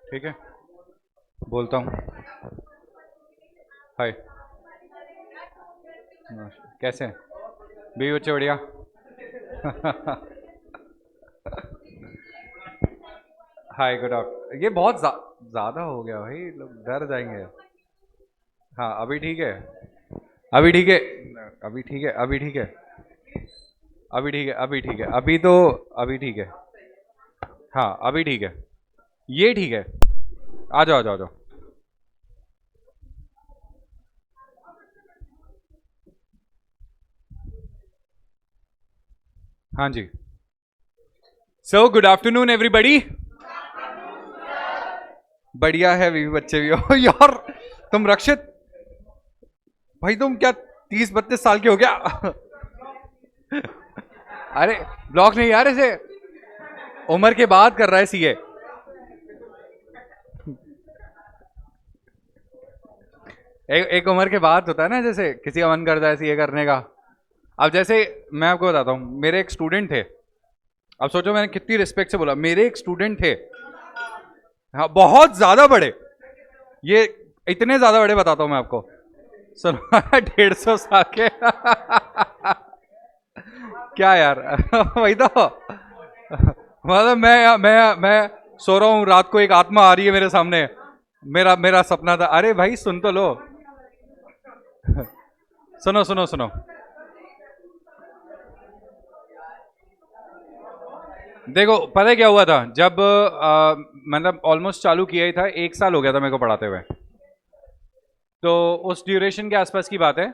ठीक है, बोलता हूँ। हाय। कैसे हैं? बीवी बच्चे बढ़िया? हाय, गुड आफ्टर। ये बहुत ज़्यादा हो गया भाई, लोग डर जाएंगे। हाँ, अभी ठीक है। अभी ठीक है। अभी ठीक है, अभी ठीक है। अभी ठीक है, अभी ठीक है, अभी तो अभी ठीक है। हाँ, अभी ठीक है। ये ठीक है। आ जाओ, आ जाओ, आ जाओ। हाँ जी। So good afternoon everybody. बढ़िया है, बीवी बच्चे भी हो। यार, तुम रक्षित भाई, तुम क्या 30-32 साल के हो क्या? अरे, ब्लॉक नहीं यार, इसे उम्र के बाद कर रहा है सीए। एक उम्र के बाद होता है ना, जैसे किसी का मन करता है सीए करने का। अब जैसे मैं आपको बताता हूँ, मेरे एक स्टूडेंट थे। अब सोचो मैंने कितनी रिस्पेक्ट से बोला, मेरे एक स्टूडेंट थे। हाँ, बहुत ज्यादा बड़े। ये इतने ज्यादा बड़े बताता हूँ मैं आपको। सुनो। 150 साल के। क्या यार। वही तो। मतलब मैं सो रहा हूँ रात को, एक आत्मा आ रही है मेरे सामने। मेरा मेरा सपना था। अरे भाई, सुन तो लो। सुनो, सुनो, सुनो। देखो, पता है क्या हुआ था जब मतलब ऑलमोस्ट चालू किया ही था, 1 साल हो गया था मेरे को पढ़ाते हुए। तो उस ड्यूरेशन के आसपास की बात है।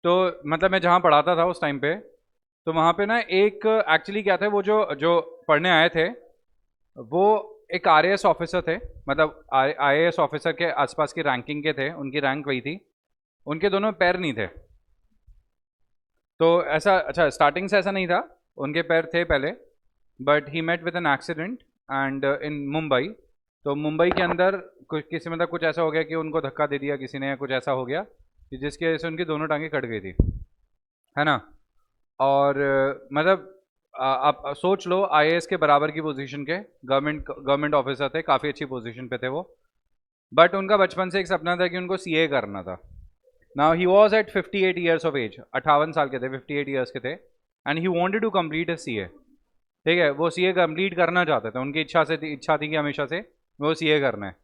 तो मतलब मैं जहाँ पढ़ाता था उस टाइम पे, तो वहाँ पे ना एक एक्चुअली क्या था, वो जो जो पढ़ने आए थे, वो एक आरएएस ऑफिसर थे। मतलब आईएएस ऑफिसर के आसपास की रैंकिंग के थे, उनकी रैंक वही थी। उनके दोनों पैर नहीं थे। तो ऐसा, अच्छा, स्टार्टिंग से ऐसा नहीं था। उनके पैर थे पहले। But he met with an accident and in Mumbai. तो मुंबई के अंदर कुछ किसी मतलब कुछ ऐसा हो गया कि उनको धक्का दे दिया किसी ने, या कुछ ऐसा हो गया कि जिसकी वजह से उनकी दोनों टांगें कट गई थी। है ना? और मतलब आप सोच लो, आईएएस के बराबर की पोजीशन के गवर्नमेंट गवर्नमेंट ऑफिसर थे, काफ़ी अच्छी पोजीशन पे थे वो। बट उनका बचपन से एक सपना था कि उनको सीए करना था। Now he was at 58 years of age, 58 साल के थे, 58 ईयर्स के थे। And he wanted to complete a CA. ठीक है, वो सीए कंप्लीट करना चाहते थे, उनकी इच्छा थी कि हमेशा से वो सीए करना है।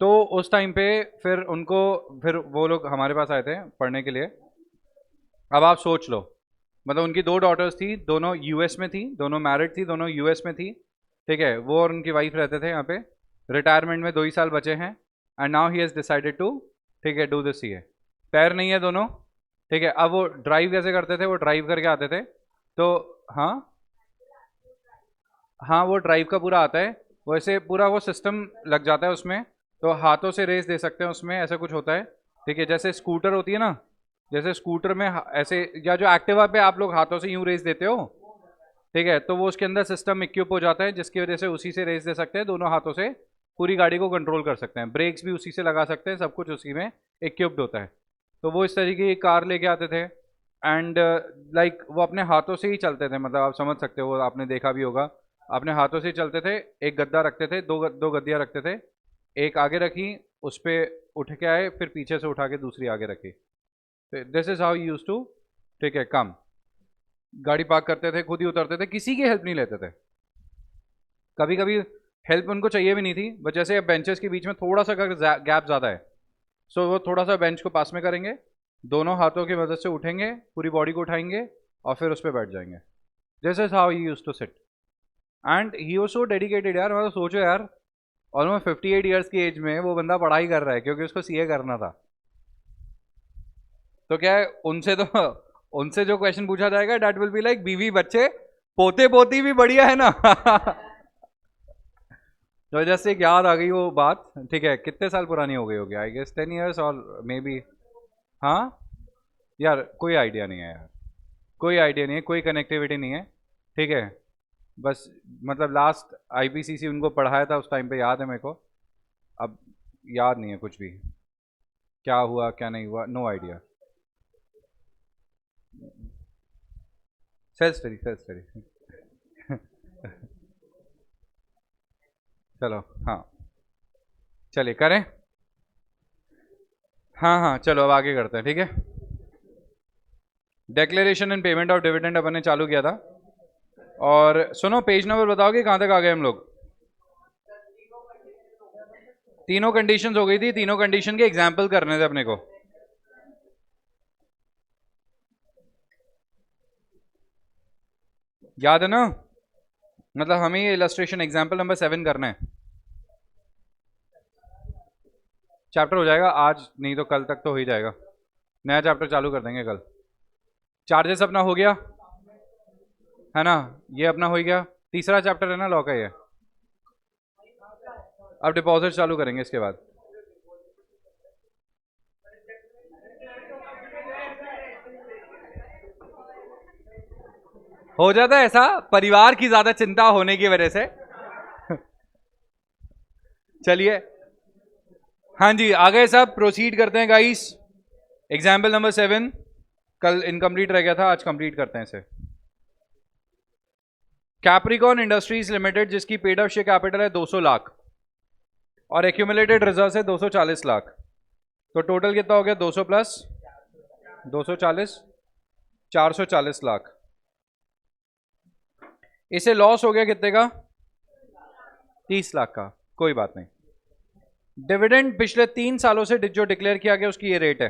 तो उस टाइम पे फिर उनको, फिर वो लोग हमारे पास आए थे पढ़ने के लिए। अब आप सोच लो, मतलब उनकी दो डॉटर्स थी, दोनों यूएस में थी, दोनों मैरिड थी, दोनों यूएस में थी। ठीक है, वो और उनकी वाइफ रहते थे यहाँ पे। रिटायरमेंट में 2 ही साल बचे हैं। And now he has decided to, ठीक है, डू दिस सीए। पैर नहीं है दोनों। ठीक है, अब वो ड्राइव कैसे करते थे, वो ड्राइव करके आते थे। तो हाँ, हाँ, वो ड्राइव का पूरा आता है। वैसे पूरा वो सिस्टम लग जाता है उसमें। तो हाथों से रेस दे सकते हैं उसमें, ऐसा कुछ होता है। ठीक है, जैसे स्कूटर होती है ना, जैसे स्कूटर में ऐसे, या जो एक्टिवा पे आप लोग हाथों से यूं रेस देते हो। ठीक है, तो वो उसके अंदर सिस्टम इक्विप हो जाता है, जिसकी वजह से उसी से रेस दे सकते हैं, दोनों हाथों से पूरी गाड़ी को कंट्रोल कर सकते हैं, ब्रेक्स भी उसी से लगा सकते हैं, सब कुछ उसी में इक्विप्ड होता है। तो वो इस तरीके की कार लेके आते थे। एंड लाइक वो अपने हाथों से ही चलते थे, मतलब आप समझ सकते हो, आपने देखा भी होगा। अपने हाथों से ही चलते थे। एक गद्दा रखते थे, दो गद्दियाँ रखते थे। एक आगे रखी, उस पर उठ के आए, फिर पीछे से उठा के दूसरी आगे रखी। This is how use to, ठीक है, कम। गाड़ी पार्क करते थे, खुद ही उतरते थे, किसी की हेल्प नहीं लेते थे। कभी कभी हेल्प उनको चाहिए भी नहीं थी, बट जैसे बेंचेस के बीच में थोड़ा सा अगर गैप ज़्यादा है, सो वो थोड़ा सा बेंच को पास में करेंगे, दोनों हाथों की मदद से उठेंगे, पूरी बॉडी को उठाएंगे, और फिर उस पर बैठ जाएंगे। This is how he use to sit. And he was so dedicated यार, मतलब सोचो यार, ऑलमोस्ट 58 ईयर्स की एज में वो बंदा पढ़ाई कर रहा है, क्योंकि उसको सीए करना था। तो क्या है, उनसे तो उनसे जो क्वेश्चन पूछा जाएगा, डेट विल बी लाइक बीवी बच्चे पोते पोती भी बढ़िया है ना। तो जैसे एक याद आ गई वो बात। ठीक है, कितने साल पुरानी हो गई होगी, आई गेस 10 ईयर्स और मे बी। हाँ। यार, कोई आइडिया नहीं है यार। कोई आइडिया नहीं है, कोई कनेक्टिविटी नहीं है। ठीक है। बस, मतलब लास्ट आईपीसीसी उनको पढ़ाया था उस टाइम पे, याद है मेरे को। अब याद नहीं है कुछ भी, क्या हुआ क्या नहीं हुआ, no idea. Self study, self study. चलो हाँ, चलिए करें। हाँ हाँ चलो अब आगे करते हैं, ठीक है। Declaration and payment of dividend अपन ने चालू किया था। और सुनो, पेज नंबर बताओगे कहाँ तक आ गए हम लोग? तीनों कंडीशंस हो गई थी, तीनों कंडीशन के एग्जाम्पल करने थे अपने को। याद है ना? मतलब हमें ये इलस्ट्रेशन एग्जाम्पल नंबर 7 करना है। चैप्टर हो जाएगा आज, नहीं तो कल तक तो हो ही जाएगा। नया चैप्टर चालू कर देंगे कल। चार्जेस अपना हो गया है ना, ये अपना हो गया। तीसरा चैप्टर है ना लॉ का ये। अब डिपॉजिट चालू करेंगे इसके बाद। हो जाता है ऐसा परिवार की ज्यादा चिंता होने की वजह से। चलिए हाँ जी, आ गए सब, प्रोसीड करते हैं गाइस। एग्जाम्पल नंबर 7 कल इनकम्प्लीट रह गया था, आज कंप्लीट करते हैं इसे। कैप्रिकॉन इंडस्ट्रीज लिमिटेड जिसकी पेड अप शेयर कैपिटल है 200 लाख और एक्यूमुलेटेड रिजर्व है 240 लाख, तो टोटल कितना हो गया? 200 प्लस 240, 440 लाख। इसे लॉस हो गया कितने का? 30 लाख का। कोई बात नहीं। डिविडेंड पिछले 3 सालों से जो डिक्लेयर किया गया उसकी ये रेट है।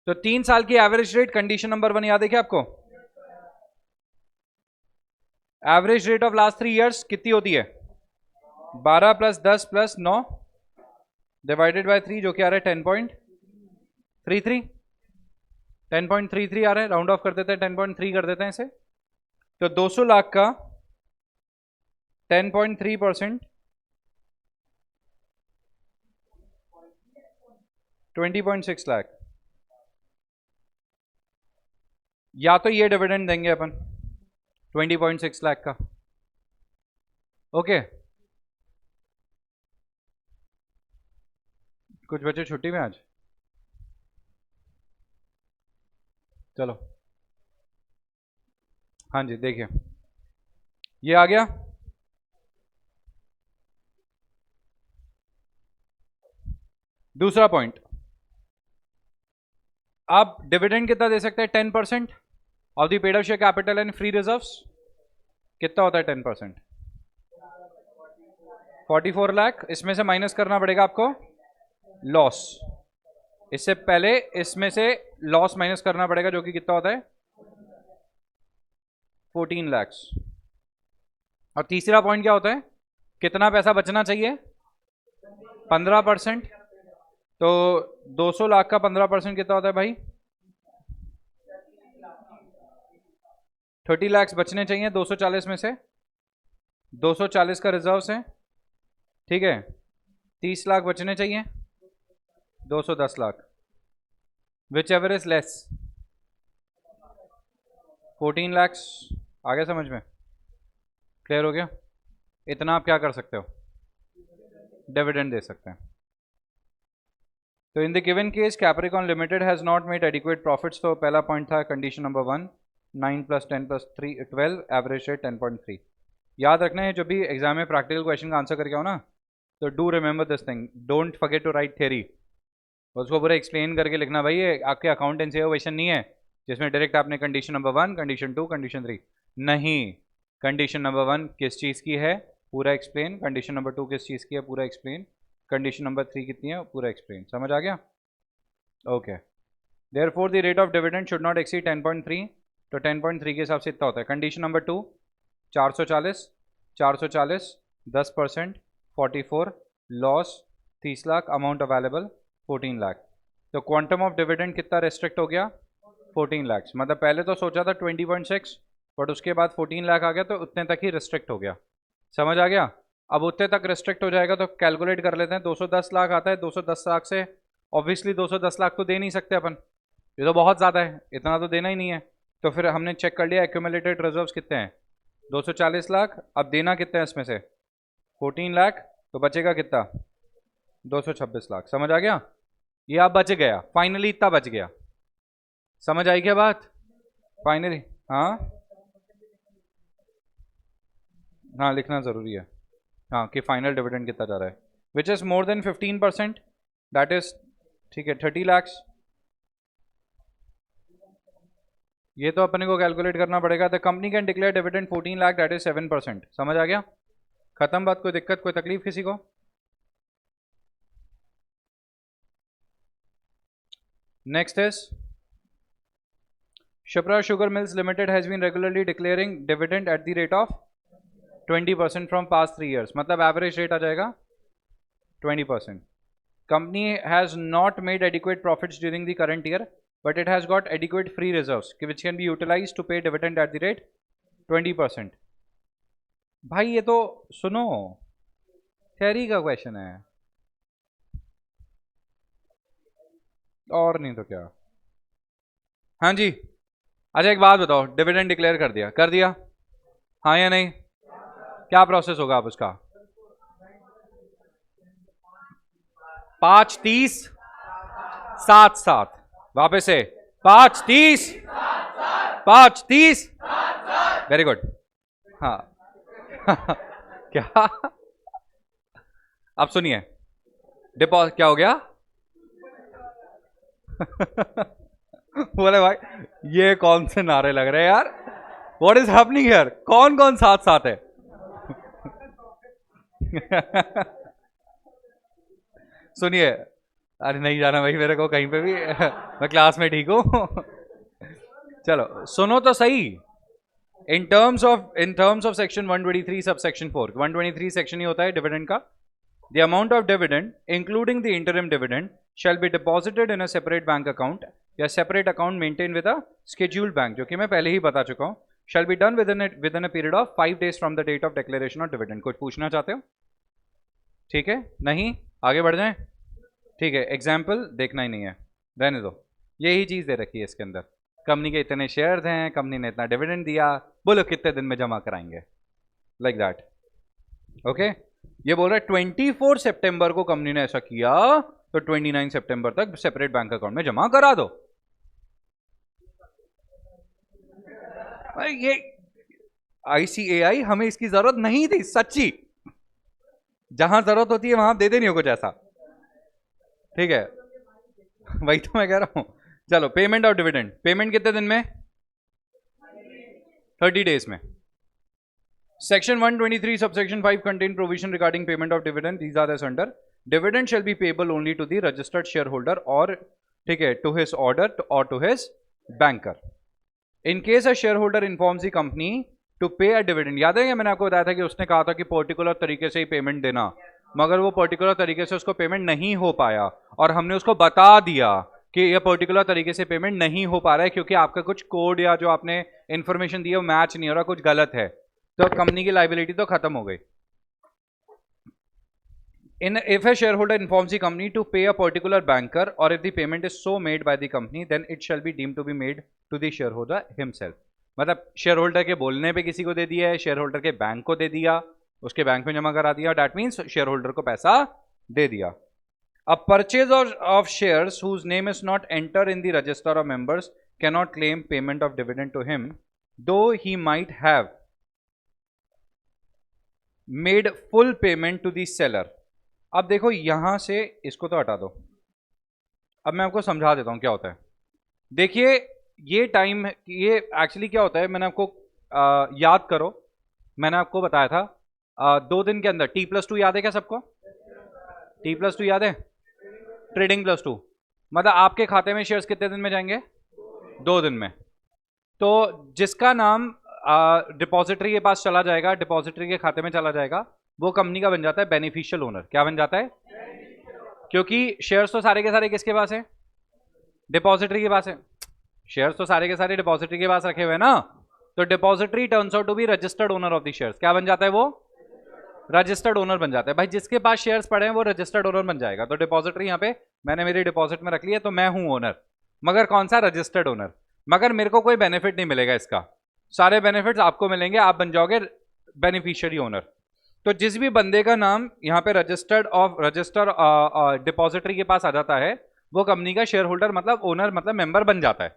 तो 3 साल की एवरेज रेट, कंडीशन नंबर 1 याद है क्या आपको? Average rate of last 3 years कितनी होती है? 12 प्लस 10 प्लस 9 डिवाइडेड बाय 3, जो कि आ रहा है 10.33। 10.33 आ रहा है, राउंड ऑफ कर देते हैं, 10.3 कर देते हैं इसे। तो 200 लाख का 10.3% 20.6 लाख। या तो ये डिविडेंड देंगे अपन 20.6 लाख का। ओके, कुछ बच्चे छुट्टी में आज? चलो हाँ जी, देखिए ये आ गया। दूसरा पॉइंट, आप डिविडेंड कितना दे सकते हैं? 10% of the paid up share capital and free reserves. कितना होता है 10%? 44 लाख। इसमें से माइनस करना पड़ेगा आपको लॉस। इससे पहले इसमें से लॉस माइनस करना पड़ेगा, जो कि कितना होता है? 14 लाख। और तीसरा पॉइंट क्या होता है? कितना पैसा बचना चाहिए? 15%। तो 200 लाख का 15% कितना होता है भाई? 30 लाख बचने चाहिए 240 में से। 240 का रिजर्व है, ठीक है। 30 लाख बचने चाहिए, 210 lakh. Whichever is less? 14 lakh. आ गया समझ में? क्लियर हो गया? इतना आप क्या कर सकते हो? डिविडेंड दे सकते हैं। तो in the given case Capricorn limited has not made adequate profits. तो पहला पॉइंट था condition number 1, 9 plus 10 plus 3 12, average rate 10.3। याद रखना है जब भी एग्जाम में प्रैक्टिकल क्वेश्चन का आंसर करके आओ ना, तो do remember this thing, don't forget to write theory. उसको पूरा एक्सप्लेन करके लिखना भाई। ये आपके अकाउंटेंसी का क्वेश्चन नहीं है जिसमें डायरेक्ट आपने कंडीशन नंबर 1, कंडीशन 2, कंडीशन 3 नहीं। कंडीशन नंबर 1 किस चीज़ की है पूरा एक्सप्लेन, कंडीशन नंबर 2 किस चीज़ की है पूरा एक्सप्लेन, कंडीशन नंबर 3 कितनी है पूरा एक्सप्लेन। समझ आ गया? Okay. Therefore the rate of dividend should not exceed 10.3। तो 10.3 के हिसाब से इतना होता है। Condition number 2 440, 440 10%, 44 loss 30 lakh, amount available 14 lakh. तो क्वांटम ऑफ डिविडेंड कितना रेस्ट्रिक्ट हो गया? 14 लाख। मतलब पहले तो सोचा था 20.6, बट उसके बाद 14 लाख आ गया, तो उतने तक ही रिस्ट्रिक्ट हो गया। समझ आ गया? अब उतने तक रिस्ट्रिक्ट हो जाएगा तो कैलकुलेट कर लेते हैं। 210 लाख आता है, 210 लाख से ऑब्वियसली 210 लाख तो दे नहीं सकते अपन, ये तो बहुत ज़्यादा है, इतना तो देना ही नहीं है। तो फिर हमने चेक कर लिया एक्यूमुलेटेड रिजर्व्स कितने हैं, 240 लाख। अब देना कितने हैं इसमें से? 14 लाख। तो बचेगा कितना? 226 लाख। समझ आ गया? ये आप बच गया, फाइनली इतना बच गया। समझ आई क्या बात? फाइनली हाँ हाँ, लिखना ज़रूरी है। हाँ कि फाइनल डिविडेंड कितना जा रहा है, which is more than 15%, that is ठीक है 30 lakhs। ये तो अपने को कैलकुलेट करना पड़ेगा। The company can declare dividend 14 lakh, that is 7%। समझ आ गया? खत्म बात। कोई दिक्कत, कोई तकलीफ किसी को? Next is Shipra Sugar Mills Limited has been regularly declaring dividend at the rate of 20% from past 3 years। मतलब एवरेज रेट आ जाएगा 20%। Company has not made adequate profits during the current year, but it has got adequate free reserves which can be utilized to pay dividend at the rate 20%। भाई ये तो सुनो, theory का question है और नहीं तो क्या। हाँ जी, अच्छा एक बात बताओ, डिविडेंड डिक्लेयर कर दिया हाँ या नहीं? क्या प्रोसेस होगा आप उसका? 5-30 7-7 वापस से 5-30 5-30। Very good. हाँ क्या? अब सुनिए, डिपॉजिट क्या हो गया? बोले भाई ये कौन से नारे लग रहे हैं यार, व्हाट इज हैपनिंग हियर? कौन कौन साथ साथ है? सुनिए, अरे नहीं जाना भाई मेरे को कहीं पे भी मैं क्लास में ठीक हूं। चलो सुनो तो सही। In terms of section 123 sub section 4, 123 section ही होता है डिविडेंड का। The amount of dividend, including the interim dividend, shall be deposited in a separate bank account या separate account maintained with a scheduled bank, जो कि मैं पहले ही बता चुका हूँ। Shall be done within a period of 5 days from the date of declaration of dividend। कुछ पूछना चाहते हो? ठीक है, नहीं आगे बढ़ जाएं? ठीक है, एग्जाम्पल देखना ही नहीं है, रहने दो। यही चीज़ दे रखी है इसके अंदर, कंपनी के इतने शेयर्स हैं, कंपनी ने इतना डिविडेंड दिया, बोलो कितने दिन में जमा कराएंगे, लाइक दैट। ओके, ये बोल रहा है 24 सितंबर को कंपनी ने ऐसा किया तो 29 सितंबर तक सेपरेट बैंक अकाउंट में जमा करा दो। ये ICAI हमें इसकी जरूरत नहीं थी सच्ची, जहां जरूरत होती है वहां दे देनी हो कुछ ऐसा, ठीक है? वही तो मैं कह रहा हूं। चलो, पेमेंट ऑफ डिविडेंड, पेमेंट कितने दिन में? 30 डेज में। Section 123 subsection 5 contain provision regarding payment of dividend. These are as under: dividend shall be payable only to the registered shareholder or ठीक है to his order or to his banker. In case a shareholder informs the company to pay a dividend, याद है क्या मैंने आपको बताया था कि उसने कहा था कि पर्टिकुलर तरीके से ही पेमेंट देना, मगर वो पर्टिकुलर तरीके से उसको पेमेंट नहीं हो पाया और हमने उसको बता दिया कि ये पर्टिकुलर तरीके से पेमेंट नहीं हो पा रहा है क्योंकि आपका कुछ कोड या जो आपने इंफॉर्मेशन दी है वो मैच नहीं हो रहा, कुछ गलत है, तो कंपनी की लाइबिलिटी तो खत्म हो गई। If a shareholder informs the company to pay a particular banker or if the payment is so made by the company, then it shall be deemed to be made to the shareholder himself। मतलब share holder के बोलने पे किसी को दे दिया है, share holder के bank को दे दिया, उसके बैंक में जमा करा दिया, दैट मीन्स शेयर होल्डर को पैसा दे दिया। A purchase of shares whose name is not entered in the register of members cannot claim payment of dividend to him, though he might have made full payment to the seller। अब देखो यहां से इसको तो हटा दो, अब मैं आपको समझा देता हूं क्या होता है। देखिए ये टाइम, ये एक्चुअली क्या होता है, मैंने आपको याद करो, मैंने आपको बताया था 2 दिन के अंदर T+2 याद है क्या सबको? T+2 याद है? ट्रेडिंग +2 मतलब आपके खाते में शेयर्स कितने दिन में जाएंगे? 2 दिन में। तो जिसका नाम डिपॉजिटरी के पास चला जाएगा, डिपॉजिटरी के खाते में चला जाएगा, वो कंपनी का बन जाता है बेनिफिशियल ओनर। क्या बन जाता है? क्योंकि शेयर्स तो सारे के सारे किसके पास है? डिपॉजिटरी के पास है। शेयर्स तो सारे के सारे डिपॉजिटरी के पास रखे हुए हैं ना, तो depository turns out to be registered owner of the shares. क्या बन जाता है वो? रजिस्टर्ड ओनर बन जाता है। भाई जिसके पास शेयर्स पड़े हैं वो रजिस्टर्ड ओनर बन जाएगा। तो डिपॉजिटरी यहाँ पे मैंने मेरी डिपॉजिट में रख लिया, तो मैं हूं ओनर, मगर कौन सा? Registered owner. मगर मेरे को कोई बेनिफिट नहीं मिलेगा इसका, सारे बेनिफिट्स आपको मिलेंगे, आप बन जाओगे बेनिफिशियरी ओनर। तो जिस भी बंदे का नाम यहाँ पे रजिस्टर डिपॉजिटरी के पास आ जाता है वो कंपनी का शेयर होल्डर मतलब ओनर मतलब मेंबर बन जाता है।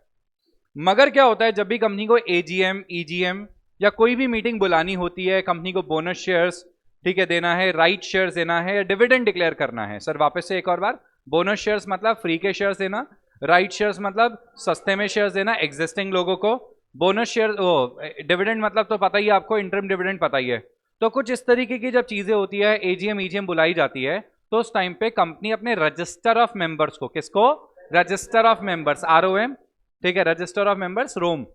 मगर क्या होता है, जब भी कंपनी को AGM, EGM या कोई भी मीटिंग बुलानी होती है, कंपनी को बोनस शेयर्स ठीक है, देना है, राइट शेयर्स देना है, डिविडेंड डिक्लेयर करना है। सर वापस से एक और बार, बोनस शेयर्स मतलब फ्री के शेयर्स देना, राइट शेयर्स मतलब सस्ते में शेयर्स देना एग्जिस्टिंग लोगों को, बोनस शेयर वो डिविडेंड मतलब तो पता ही है आपको, इंटरम डिविडेंड पता ही है। तो कुछ इस तरीके की जब चीजें होती है, एजीएम ईजीएम बुलाई जाती है, तो उस टाइम पे कंपनी अपने रजिस्टर ऑफ मेंबर्स को, किसको, रजिस्टर ऑफ मेंबर्स, ROM, ठीक है, register of members ROM,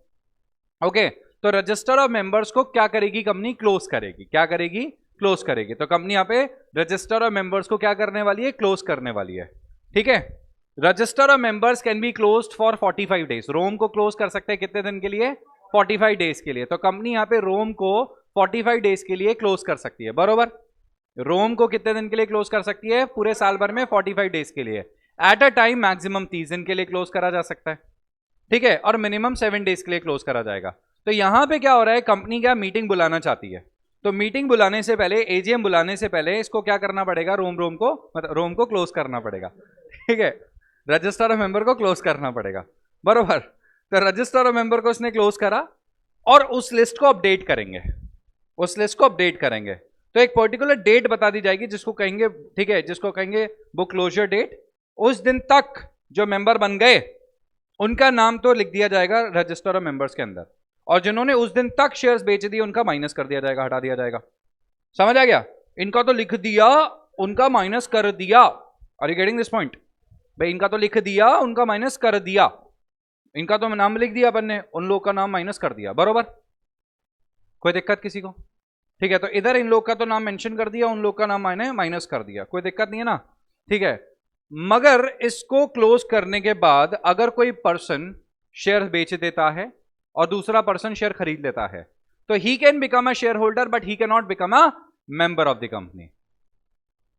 okay. तो रजिस्टर ऑफ मेंबर्स को क्या करेगी कंपनी, क्लोज करेगी, क्या करेगी, क्लोज करेगी। तो कंपनी यहाँ पे रजिस्टर ऑफ मेंबर्स को क्या करने वाली है, क्लोज करने वाली है, ठीक है। Register of members can be closed for 45 days, रोम को क्लोज कर सकते हैं कितने दिन के लिए, 45 डेज के लिए। तो कंपनी यहाँ पे रोम को 45 डेज के लिए क्लोज कर सकती है, बरोबर। रोम को कितने दिन के लिए क्लोज कर सकती है, पूरे साल भर में 45 डेज के लिए। एट अ टाइम मैक्सिमम 30 दिन के लिए क्लोज करा जा सकता है, ठीक है, और मिनिमम 7 डेज के लिए क्लोज करा जाएगा। तो यहां पे क्या हो रहा है, कंपनी क्या मीटिंग बुलाना चाहती है, तो मीटिंग बुलाने से पहले, एजीएम बुलाने से पहले इसको क्या करना पड़ेगा, रोम को मतलब रोम को क्लोज करना पड़ेगा, ठीक है, रजिस्टर ऑफ मेंबर को क्लोज करना पड़ेगा, बरोबर। तो रजिस्टर ऑफ मेंबर को इसने क्लोज करा और उस लिस्ट को अपडेट करेंगे, उस लिस्ट को अपडेट करेंगे। तो एक पर्टिकुलर डेट बता दी जाएगी जिसको कहेंगे, ठीक है, जिसको कहेंगे बुक क्लोजर डेट। उस दिन तक जो मेंबर बन गए उनका नाम तो लिख दिया जाएगा रजिस्टर ऑफ मेंबर्स के अंदर, और जिन्होंने उस दिन तक शेयर्स बेच दिए उनका माइनस कर दिया जाएगा, हटा दिया जाएगा। समझ आ गया, इनका तो लिख दिया, उनका माइनस कर दिया। Are you getting this point भाई, इनका तो लिख दिया, उनका माइनस कर दिया, इनका तो नाम लिख दिया अपन ने, उन लोग का नाम माइनस कर दिया, बरोबर। कोई दिक्कत किसी को, ठीक है। तो इधर इन लोग का तो नाम मेंशन कर दिया, उन लोग का नाम मैंने माइनस कर दिया, कोई दिक्कत नहीं है ना, ठीक है। मगर इसको क्लोज करने के बाद अगर कोई पर्सन शेयर बेच देता है और दूसरा पर्सन शेयर खरीद लेता है, तो he can become a share holder but he can not become a member of the company.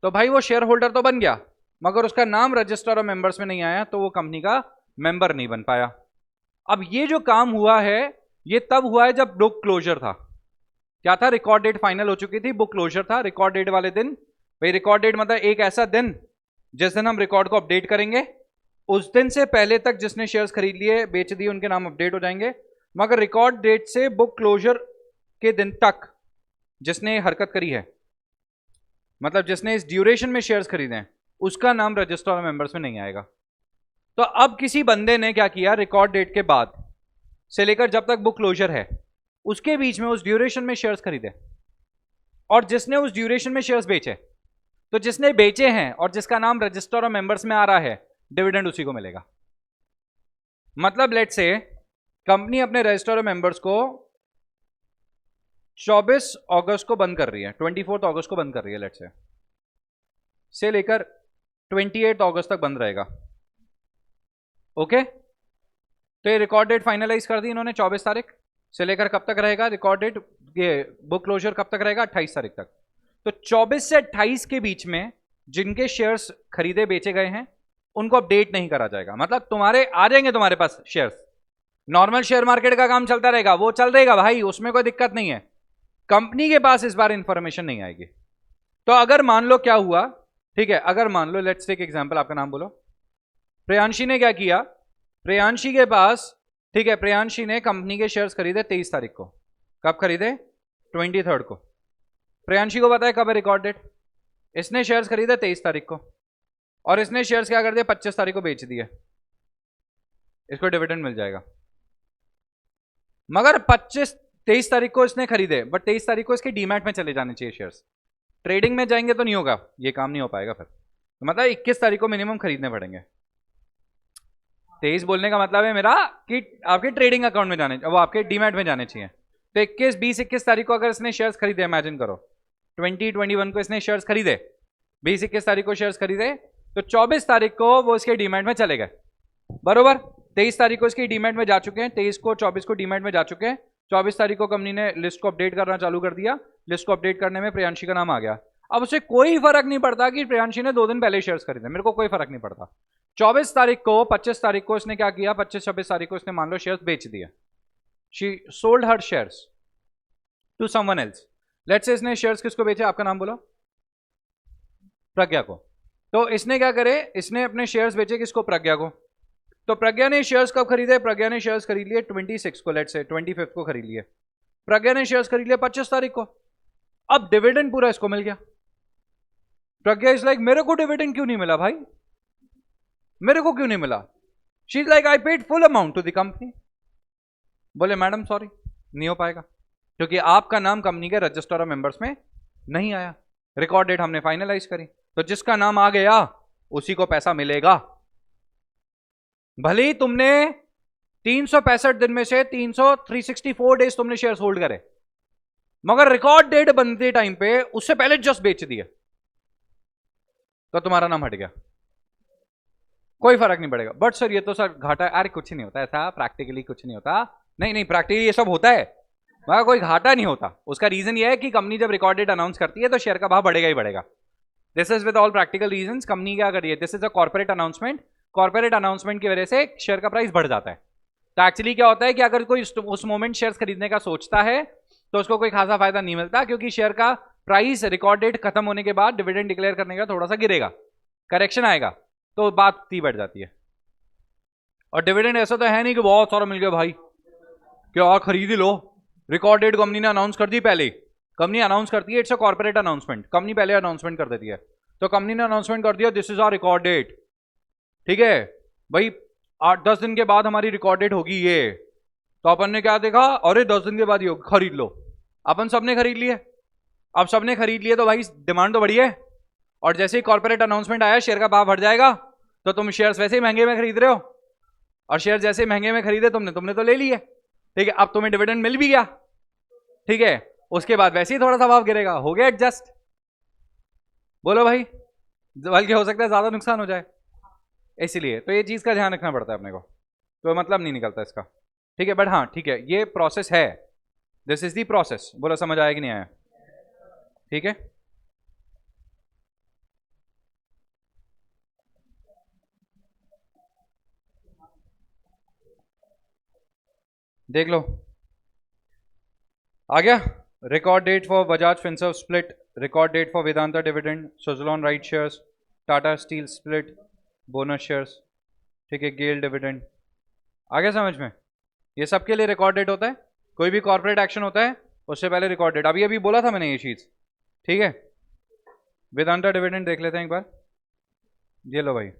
तो भाई वो शेयर होल्डर तो बन गया, मगर उसका नाम रजिस्टर ऑफ मेंबर्स में नहीं आया, तो वो कंपनी का मेंबर नहीं बन पाया। अब ये जो काम हुआ है, ये तब हुआ है जब बुक क्लोजर था। क्या था, रिकॉर्ड डेट फाइनल हो चुकी थी, बुक क्लोजर था, रिकॉर्ड डेट वाले दिन। भाई रिकॉर्ड डेट मतलब एक ऐसा दिन जिस दिन हम रिकॉर्ड को अपडेट करेंगे, उस दिन से पहले तक जिसने शेयर्स खरीद लिए बेच दिए उनके नाम अपडेट हो जाएंगे। मगर रिकॉर्ड डेट से बुक क्लोजर के दिन तक जिसने हरकत करी है, मतलब जिसने इस ड्यूरेशन में शेयर्स खरीदे हैं, उसका नाम रजिस्टर ऑफ मेंबर्स में नहीं आएगा। तो अब किसी बंदे ने क्या किया, रिकॉर्ड डेट के बाद से लेकर जब तक बुक क्लोजर है उसके बीच में उस ड्यूरेशन में शेयर्स खरीदे, और जिसने उस ड्यूरेशन में शेयर्स बेचे, तो जिसने बेचे हैं और जिसका नाम रजिस्टर ऑफ मेंबर्स में आ रहा है, डिविडेंड उसी को मिलेगा। मतलब लेट से कंपनी अपने रजिस्टर ऑफ मेंबर्स को 24 अगस्त को बंद कर रही है, 24 अगस्त को बंद कर रही है, लेट से लेकर 28 अगस्त तक बंद रहेगा, ओके। तो ये रिकॉर्ड डेट फाइनलाइज कर दी इन्होंने 24 तारीख से लेकर कब तक रहेगा रिकॉर्ड डेट, ये बुक क्लोजर कब तक रहेगा, 28 तारीख तक। तो 24 से 28 के बीच में जिनके शेयर्स खरीदे बेचे गए हैं उनको अपडेट नहीं करा जाएगा। मतलब तुम्हारे आ जाएंगे तुम्हारे पास शेयर्स, नॉर्मल शेयर मार्केट का काम चलता रहेगा, वो चल रहेगा भाई, उसमें कोई दिक्कत नहीं है। कंपनी के पास इस बार इंफॉर्मेशन नहीं आएगी। तो अगर मान लो क्या हुआ, ठीक है, अगर मान लो लेट्स टेक एग्जांपल, आपका नाम बोलो। प्रियांशी ने क्या किया, प्रियांशी के पास, ठीक है, प्रियांशी ने कंपनी के शेयर्स खरीदे 23 तारीख को। कब खरीदे, 23 को। प्रियांशी को पता है कब है रिकॉर्ड डेट, इसने शेयर्स खरीदे 23 तारीख को, और इसने शेयर्स क्या कर दिया, 25 तारीख को बेच दिए, इसको डिविडेंड मिल जाएगा। मगर 23 तारीख को इसने खरीदे, बट 23 तारीख को इसके डीमैट में चले जाने चाहिए शेयर्स, ट्रेडिंग में जाएंगे तो नहीं होगा, ये काम नहीं हो पाएगा फिर। तो मतलब 21 तारीख को मिनिमम खरीदने पड़ेंगे। 23 बोलने का मतलब है मेरा कि आपके ट्रेडिंग अकाउंट में जाने, वो आपके डीमैट में जाने चाहिए। तो 21 तारीख को अगर इसने शेयर्स खरीदे, इमेजिन करो 2021 को इसने शेयर्स खरीदे, 20-21 तारीख को शेयर्स खरीदे, तो 24 तारीख को वो इसके डीमैट में चले गए, बरोबर। 23 तारीख को इसके डीमैट में जा चुके हैं, 23 को 24 को डीमैट में जा चुके हैं। 24 तारीख को कंपनी ने लिस्ट को अपडेट करना चालू कर दिया, लिस्ट को अपडेट करने में प्रियांशी का नाम आ गया। अब उसे कोई फर्क नहीं पड़ता कि प्रियांशी ने 2 दिन पहले शेयर्स खरीदे, मेरे को कोई फर्क नहीं पड़ता। 24 तारीख को 25 तारीख को इसने क्या किया, 25-26 तारीख को इसने मान लो शेयर्स बेच दिए, she sold her shares to someone else. Let's say इसने शेयर्स किसको बेचे, आपका नाम बोलो, प्रज्ञा को। तो इसने क्या करे, इसने अपने शेयर्स बेचे किसको, प्रज्ञा को। तो प्रज्ञा ने शेयर्स कब खरीदे, प्रज्ञा ने शेयर्स खरीद लिए 26 को, लेट्स से 25 को खरीद लिए। प्रज्ञा ने शेयर्स खरीद लिए 25 तारीख को, अब डिविडेंड पूरा इसको मिल गया। प्रज्ञा इज लाइक मेरे को डिविडेंड क्यों नहीं मिला भाई, मेरे को क्यों नहीं मिला? She is like I paid full amount to the company. बोले मैडम सॉरी, नहीं हो पाएगा क्योंकि आपका नाम कंपनी के रजिस्टर ऑफ मेंबर्स में नहीं आया। रिकॉर्ड डेट हमने फाइनलाइज करी, तो जिसका नाम आ गया उसी को पैसा मिलेगा। भले ही तुमने 365 दिन में से 364 डेज तुमने शेयर होल्ड करे, मगर रिकॉर्ड डेट बनते टाइम पे उससे पहले जस्ट बेच दिए तो तुम्हारा नाम हट गया, कोई फर्क नहीं पड़ेगा। बट सर ये तो सर घाटा, अरे कुछ नहीं होता ऐसा, प्रैक्टिकली कुछ नहीं होता। नहीं नहीं, प्रैक्टिकली ये सब होता है मगर कोई घाटा नहीं होता। उसका रीजन ये है कि कंपनी जब रिकॉर्ड डेट अनाउंस करती है तो शेयर का भाव बढ़ेगा ही बढ़ेगा। This is with all practical reason. Company क्या कर रही है, this is a corporate announcement, corporate announcement की वजह से शेयर का प्राइस बढ़ जाता है। तो एक्चुअली क्या होता है कि अगर कोई उस मोमेंट शेयर्स खरीदने का सोचता है तो उसको कोई खासा फायदा नहीं मिलता, क्योंकि शेयर का प्राइस रिकॉर्ड डेट खत्म होने के बाद डिविडेंड डिक्लेयर करने का थोड़ा सा गिरेगा, करेक्शन आएगा, तो बात ती बढ़ जाती है। और डिविडेंड ऐसा तो है नहीं कि बहुत सारा मिल गया भाई, क्या खरीद ही लो। रिकॉर्ड डेट कंपनी ने अनाउंस कर दी पहले, कंपनी अनाउंस करती है, it's a corporate announcement, company पहले अनाउंसमेंट कर देती है। तो कंपनी ने अनाउंसमेंट कर दिया this is our record date, ठीक है भाई 8-10 दिन के बाद हमारी रिकॉर्ड डेट होगी ये। तो अपन ने क्या देखा, अरे 10 दिन के बाद ये खरीद लो, अपन सबने खरीद लिए। अब सबने खरीद लिए तो भाई डिमांड तो बढ़ी है, और जैसे ही कॉर्पोरेट अनाउंसमेंट आया शेयर का भाव बढ़ जाएगा, तो तुम शेयर्स वैसे ही महंगे में खरीद रहे हो, और शेयर जैसे ही महंगे में खरीदे तुमने तो ले लिए, ठीक है। अब तुम्हें डिविडेंड मिल भी गया, ठीक है, उसके बाद वैसे ही थोड़ा सा भाव गिरेगा, हो गया एडजस्ट। बोलो भाई, बल्कि हो सकता है ज्यादा नुकसान हो जाए, इसलिए तो ये चीज का ध्यान रखना पड़ता है अपने को, तो मतलब नहीं निकलता इसका, ठीक है। बट हाँ ठीक है, ये प्रोसेस है, दिस इज दी प्रोसेस। बोलो समझ आया कि नहीं आया, ठीक है। देख लो आ गया। Record date for Bajaj Finserv split, record date for Vedanta dividend, Suzlon right shares, Tata steel split, bonus shares, ठीक है, गेल डिविडेंड। आ गया समझ में? ये सबके लिए रिकॉर्ड डेट होता है, कोई भी कॉर्पोरेट एक्शन होता है उससे पहले रिकॉर्ड डेट। अभी अभी बोला था मैंने ये चीज़, ठीक है। वेदांता डिविडेंड देख लेते हैं एक बार, ये लो भाई,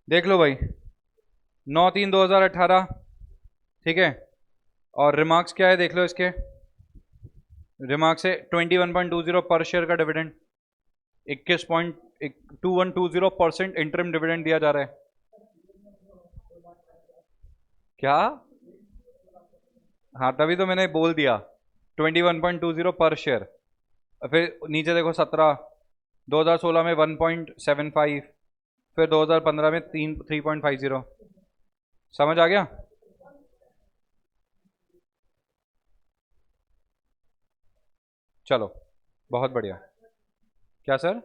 देख लो भाई, 9/3/2018, ठीक है। और रिमार्क्स क्या है देख लो इसके, रिमार्क्स है 21.20 पर शेयर का डिविडेंड, 21.2120% इंटरिम डिविडेंड दिया जा रहा है। क्या? हाँ तभी तो मैंने बोल दिया 21.20 पर शेयर। फिर नीचे देखो 17, 2016 में 1.75, फिर 2015 में 3.50। समझ आ गया? चलो बहुत बढ़िया। क्या सर?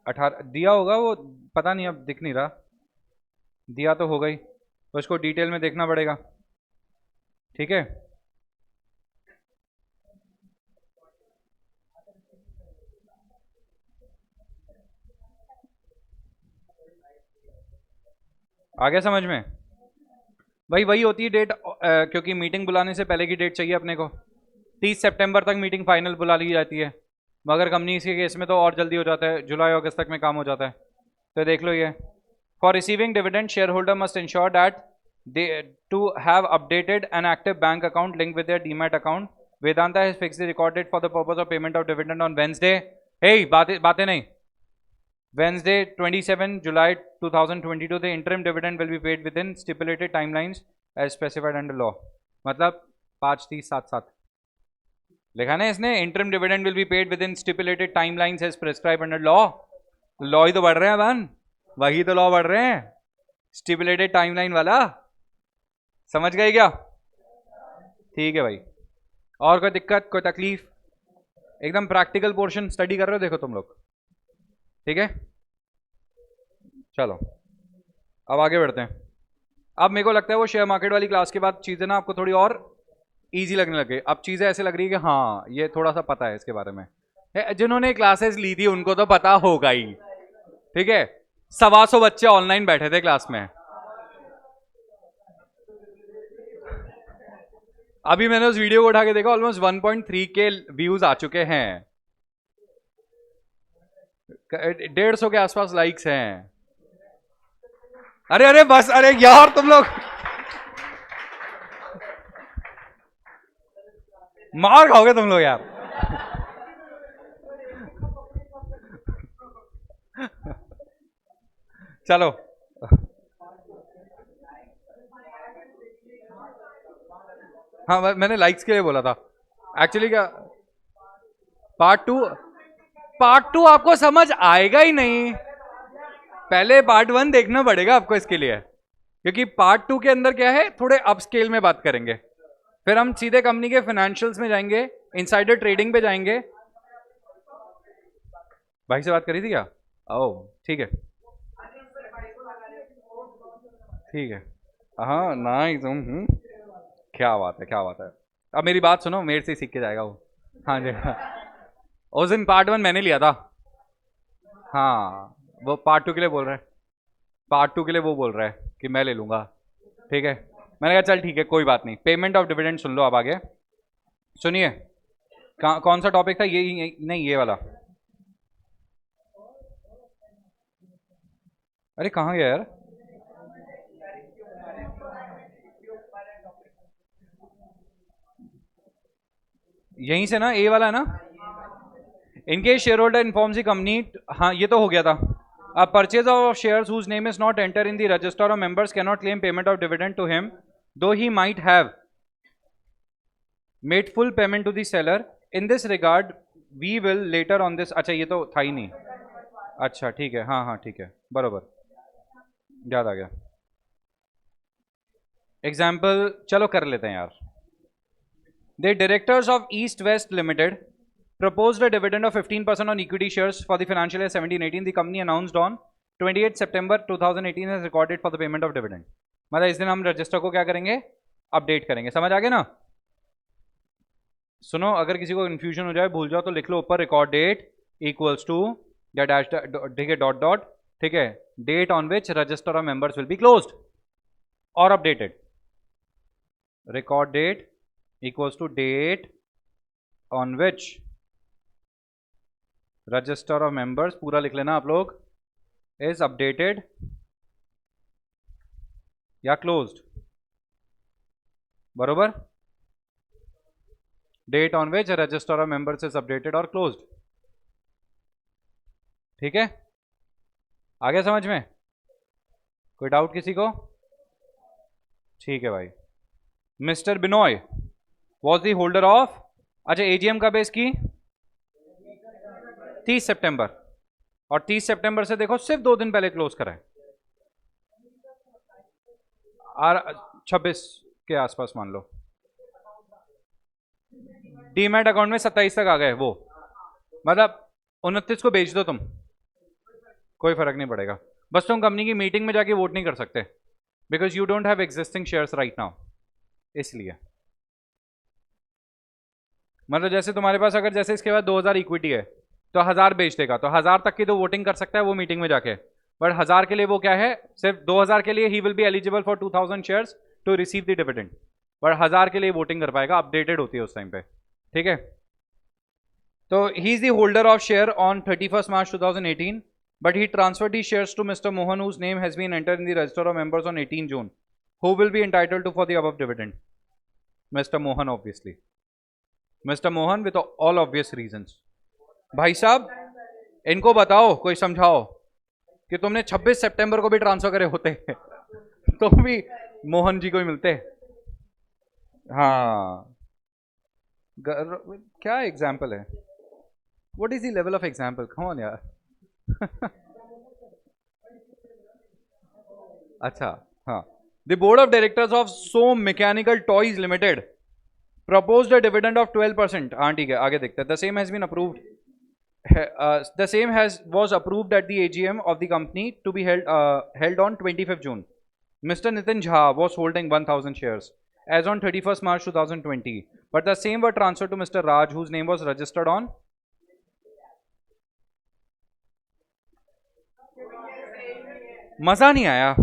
18 दिया होगा वो, पता नहीं, अब दिख नहीं रहा, दिया तो होगा ही, तो इसको डिटेल में देखना पड़ेगा, ठीक है। आ गया समझ में? भाई वही होती है डेट, क्योंकि मीटिंग बुलाने से पहले की डेट चाहिए अपने को, 30 सितंबर तक मीटिंग फाइनल बुला ली जाती है, मगर कंपनी के केस में तो और जल्दी हो जाता है, जुलाई अगस्त तक में काम हो जाता है। तो देख लो ये, for receiving dividend shareholder must ensure that they to have updated an active bank account link with their demat account. Vedanta has fixed the record date for the purpose of payment of dividend on Wednesday, हे बातें नहीं, Wednesday 27 July 2022 the interim dividend will be paid within stipulated timelines as specified under law। मतलब 5/30/7 लिखा ना इसने, interim dividend will be paid within stipulated timelines as prescribed under law। Law ही तो बढ़ रहे हैं अपन, वही तो लॉ बढ़ रहे हैं, स्टिपुलेटेड टाइमलाइन वाला, समझ गए क्या? ठीक है भाई, और कोई दिक्कत कोई तकलीफ? एकदम प्रैक्टिकल पोर्शन स्टडी कर रहे हो देखो तुम लोग, ठीक है। चलो अब आगे बढ़ते हैं। अब मेरे को लगता है वो शेयर मार्केट वाली क्लास के बाद चीज़ें ना आपको थोड़ी और इजी लगने लग गई, अब चीजें ऐसे लग रही है कि हाँ ये थोड़ा सा पता है इसके बारे में। जिन्होंने क्लासेस ली थी उनको तो पता होगा ही, ठीक है। 125 बच्चे ऑनलाइन बैठे थे क्लास में। अभी मैंने उस वीडियो को उठा के देखा, ऑलमोस्ट 1.3 के व्यूज आ चुके हैं, 150 के आसपास लाइक्स हैं। अरे अरे बस, अरे यार तुम लोग मार खाओगे तुम लोग यार। चलो हाँ, मैंने लाइक्स के लिए बोला था एक्चुअली। क्या पार्ट 2 आपको समझ आएगा ही नहीं, पहले पार्ट 1 देखना पड़ेगा आपको इसके लिए, क्योंकि पार्ट 2 के अंदर क्या है, थोड़े अप स्केल में बात करेंगे, फिर हम सीधे कंपनी के फाइनेंशियल्स में जाएंगे, इनसाइडर ट्रेडिंग पे जाएंगे। भाई से बात करी थी क्या? ओह ठीक है, ठीक है। हाँ नाइस, क्या बात है, क्या बात है। अब मेरी बात सुनो, मेरे से ही सीख के जाएगा वो। हाँ जी हाँ। उस दिन पार्ट 1 मैंने लिया था। हाँ वो पार्ट 2 के लिए बोल रहा है, पार्ट 2 के लिए वो बोल रहा है कि मैं ले लूंगा, ठीक है। मैंने कहा चल ठीक है कोई बात नहीं, पेमेंट ऑफ डिविडेंड सुन लो अब आगे। सुनिए, कौन सा टॉपिक था ये? नहीं ये वाला। अरे कहाँ गया यार? यहीं से ना, ए वाला है ना। इनके शेयर होल्डर इन्फॉर्म्स दी कंपनी, हाँ ये तो हो गया था। A purchaser of shares whose name is not entered in the register of members cannot claim payment of dividend to him, though he might have made full payment to the seller. In this regard, we will later on this। अच्छा ये तो था ही नहीं। अच्छा ठीक है, हाँ हाँ ठीक है, बरोबर, याद आ गया। एग्जाम्पल चलो कर लेते हैं यार। The directors of East West Limited proposed a dividend of 15% on equity shares for the financial year 17-18. The company announced on 28 September 2018 has recorded for the payment of dividend. मतलब इस दिन हम रजिस्टर को क्या करेंगे, अपडेट करेंगे। समझ आ गया ना? सुनो, अगर किसी को कंफ्यूजन हो जाए, भूल जाओ, तो लिख लो ऊपर रिकॉर्ड डेट इक्वल्स टू या डैश, ठीक है, डॉट डॉट, ठीक है, date on which register of members will be closed और updated. Record date equals to date on which register of members, पूरा लिख लेना आप लोग, is updated या closed, बरोबर। date on which register of members is updated और closed, ठीक है। आ गया समझ में? कोई डाउट किसी को? ठीक है भाई। Mister Binoy was the holder of, अच्छा एजीएम कब है इसकी? 30 सितंबर, और 30 सितंबर से देखो सिर्फ 2 दिन पहले क्लोज करा है, 26 के आसपास मान लो। डीमैट अकाउंट में 27 तक आ गए वो, मतलब 29 को बेच दो तुम, कोई फर्क नहीं पड़ेगा। बस तुम कंपनी की मीटिंग में जाके वोट नहीं कर सकते, because you don't have existing shares right now, इसलिए। मतलब जैसे तुम्हारे पास अगर जैसे इसके बाद 2000 इक्विटी है तो 1000 बेच देगा, तो 1000 तक की तो वोटिंग कर सकता है वो मीटिंग में जाके, बट 1000 के लिए वो क्या है, सिर्फ 2000 के लिए ही will be eligible for 2000 shares to receive the dividend, but 1000 के लिए वोटिंग कर पाएगा, अपडेटेड होती है उस टाइम पे, ठीक है। तो he is the holder of share on 31 March 2018, but he transferred his shares to Mr. Mohan, whose name has been entered in the register of members on 18 June, who will be entitled to for the above dividend. Mr. Mohan, obviously. Mr. Mohan with all obvious reasons. भाई साहब इनको बताओ, कोई समझाओ कि तुमने 26 सितंबर को भी ट्रांसफर करे होते तो भी मोहन जी को ही मिलते। हाँ क्या एग्जाम्पल है, what is the level of example, come on यार। अच्छा हाँ, the board of directors of some mechanical toys limited proposed a dividend of 12%. हाँ ठीक है, आगे देखते हैं। The same has been approved. The same was approved at the AGM of the company to be held on 25th June. Mr. Nitin Jha was holding 1000 shares. as on 31st March 2020, but the same were transferred to Mr. Raj, whose name was registered on. मजा नहीं आया.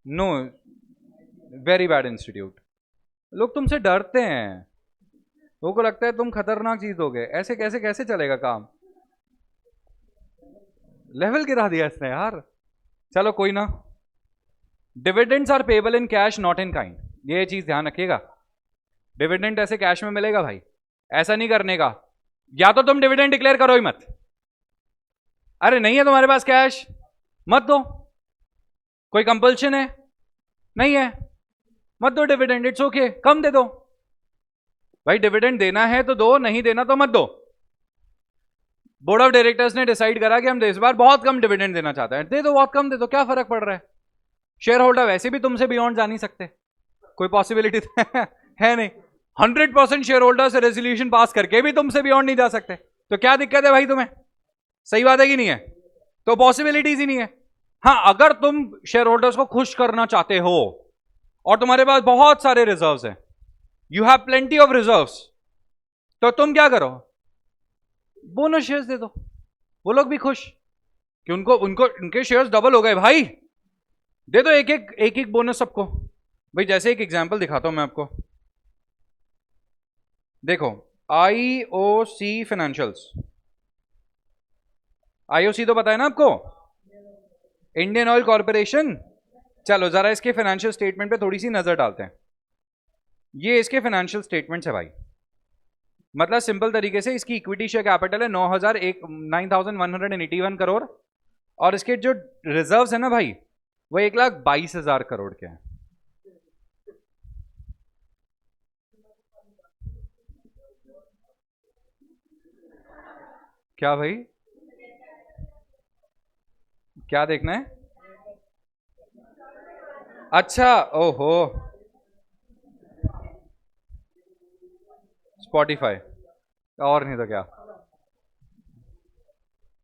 No, very bad institute. लोग तुमसे डरते हैं, लोगों को लगता है तुम खतरनाक चीज दोगे. ऐसे कैसे कैसे चलेगा काम. लेवल गिरा दिया इसने यार. चलो कोई ना. Dividends are payable in cash not in kind. ये चीज ध्यान रखिएगा. डिविडेंड ऐसे कैश में मिलेगा भाई, ऐसा नहीं करने का. या तो तुम डिविडेंड डिक्लेयर करो ही मत. अरे नहीं है तुम्हारे पास कैश, मत दो. कोई कंपल्शन है? नहीं है, मत दो डिविडेंड. इट्स ओके, कम दे दो भाई. डिविडेंड देना है तो दो, नहीं देना तो मत दो. बोर्ड ऑफ डायरेक्टर्स ने डिसाइड करा कि हम इस बार बहुत कम डिविडेंड देना चाहते हैं. दे दो, बहुत कम दे दो, क्या फर्क पड़ रहा है. शेयर होल्डर वैसे भी तुमसे बियॉन्ड जा नहीं सकते, कोई पॉसिबिलिटी है नहीं. 100% शेयर होल्डर से रेजोल्यूशन पास करके भी तुमसे बियॉन्ड नहीं जा सकते, तो क्या दिक्कत है भाई तुम्हें. सही बात है कि नहीं है. तो पॉसिबिलिटीज ही नहीं है. हाँ, अगर तुम शेयर होल्डर्स को खुश करना चाहते हो और तुम्हारे पास बहुत सारे रिजर्व्स हैं, you have plenty of reserves, तो तुम क्या करो, बोनस शेयर्स दे दो. वो लोग भी खुश कि उनको उनको उनके शेयर्स डबल हो गए भाई. दे दो एक एक बोनस सबको. भाई जैसे एक एग्जांपल दिखाता हूं मैं आपको. देखो, आईओसी फाइनेंशियल्स. आईओसी तो पता है ना आपको, इंडियन ऑयल कॉर्पोरेशन. चलो जरा इसके फाइनेंशियल स्टेटमेंट पे थोड़ी सी नजर डालते हैं. ये इसके फाइनेंशियल स्टेटमेंट्स है भाई. मतलब सिंपल तरीके से इसकी इक्विटी शेयर कैपिटल है 9,181 करोड़, और इसके जो रिजर्व्स है ना भाई, वो 1,22,000 करोड़ के हैं. क्या भाई, क्या देखना है. अच्छा, ओहो, स्पॉटिफाई. और नहीं तो क्या.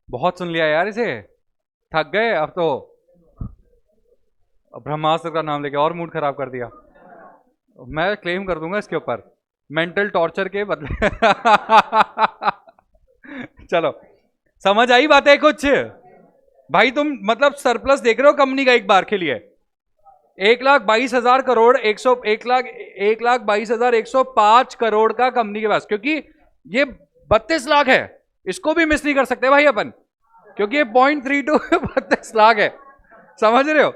बहुत सुन लिया यार इसे, थक गए अब तो. ब्रह्मास्त्र का नाम लेके और मूड खराब कर दिया. मैं क्लेम कर दूंगा इसके ऊपर मेंटल टॉर्चर के बदले. चलो, समझ आई बातें कुछ भाई. तुम मतलब सरप्लस देख रहे हो कंपनी का एक बार के लिए. 1,22,000 करोड़, 1,22,105 करोड़ का कंपनी के पास, क्योंकि ये 32 लाख है. इसको भी मिस नहीं कर सकते भाई अपन, क्योंकि ये 0.32 32 लाख है. समझ रहे हो.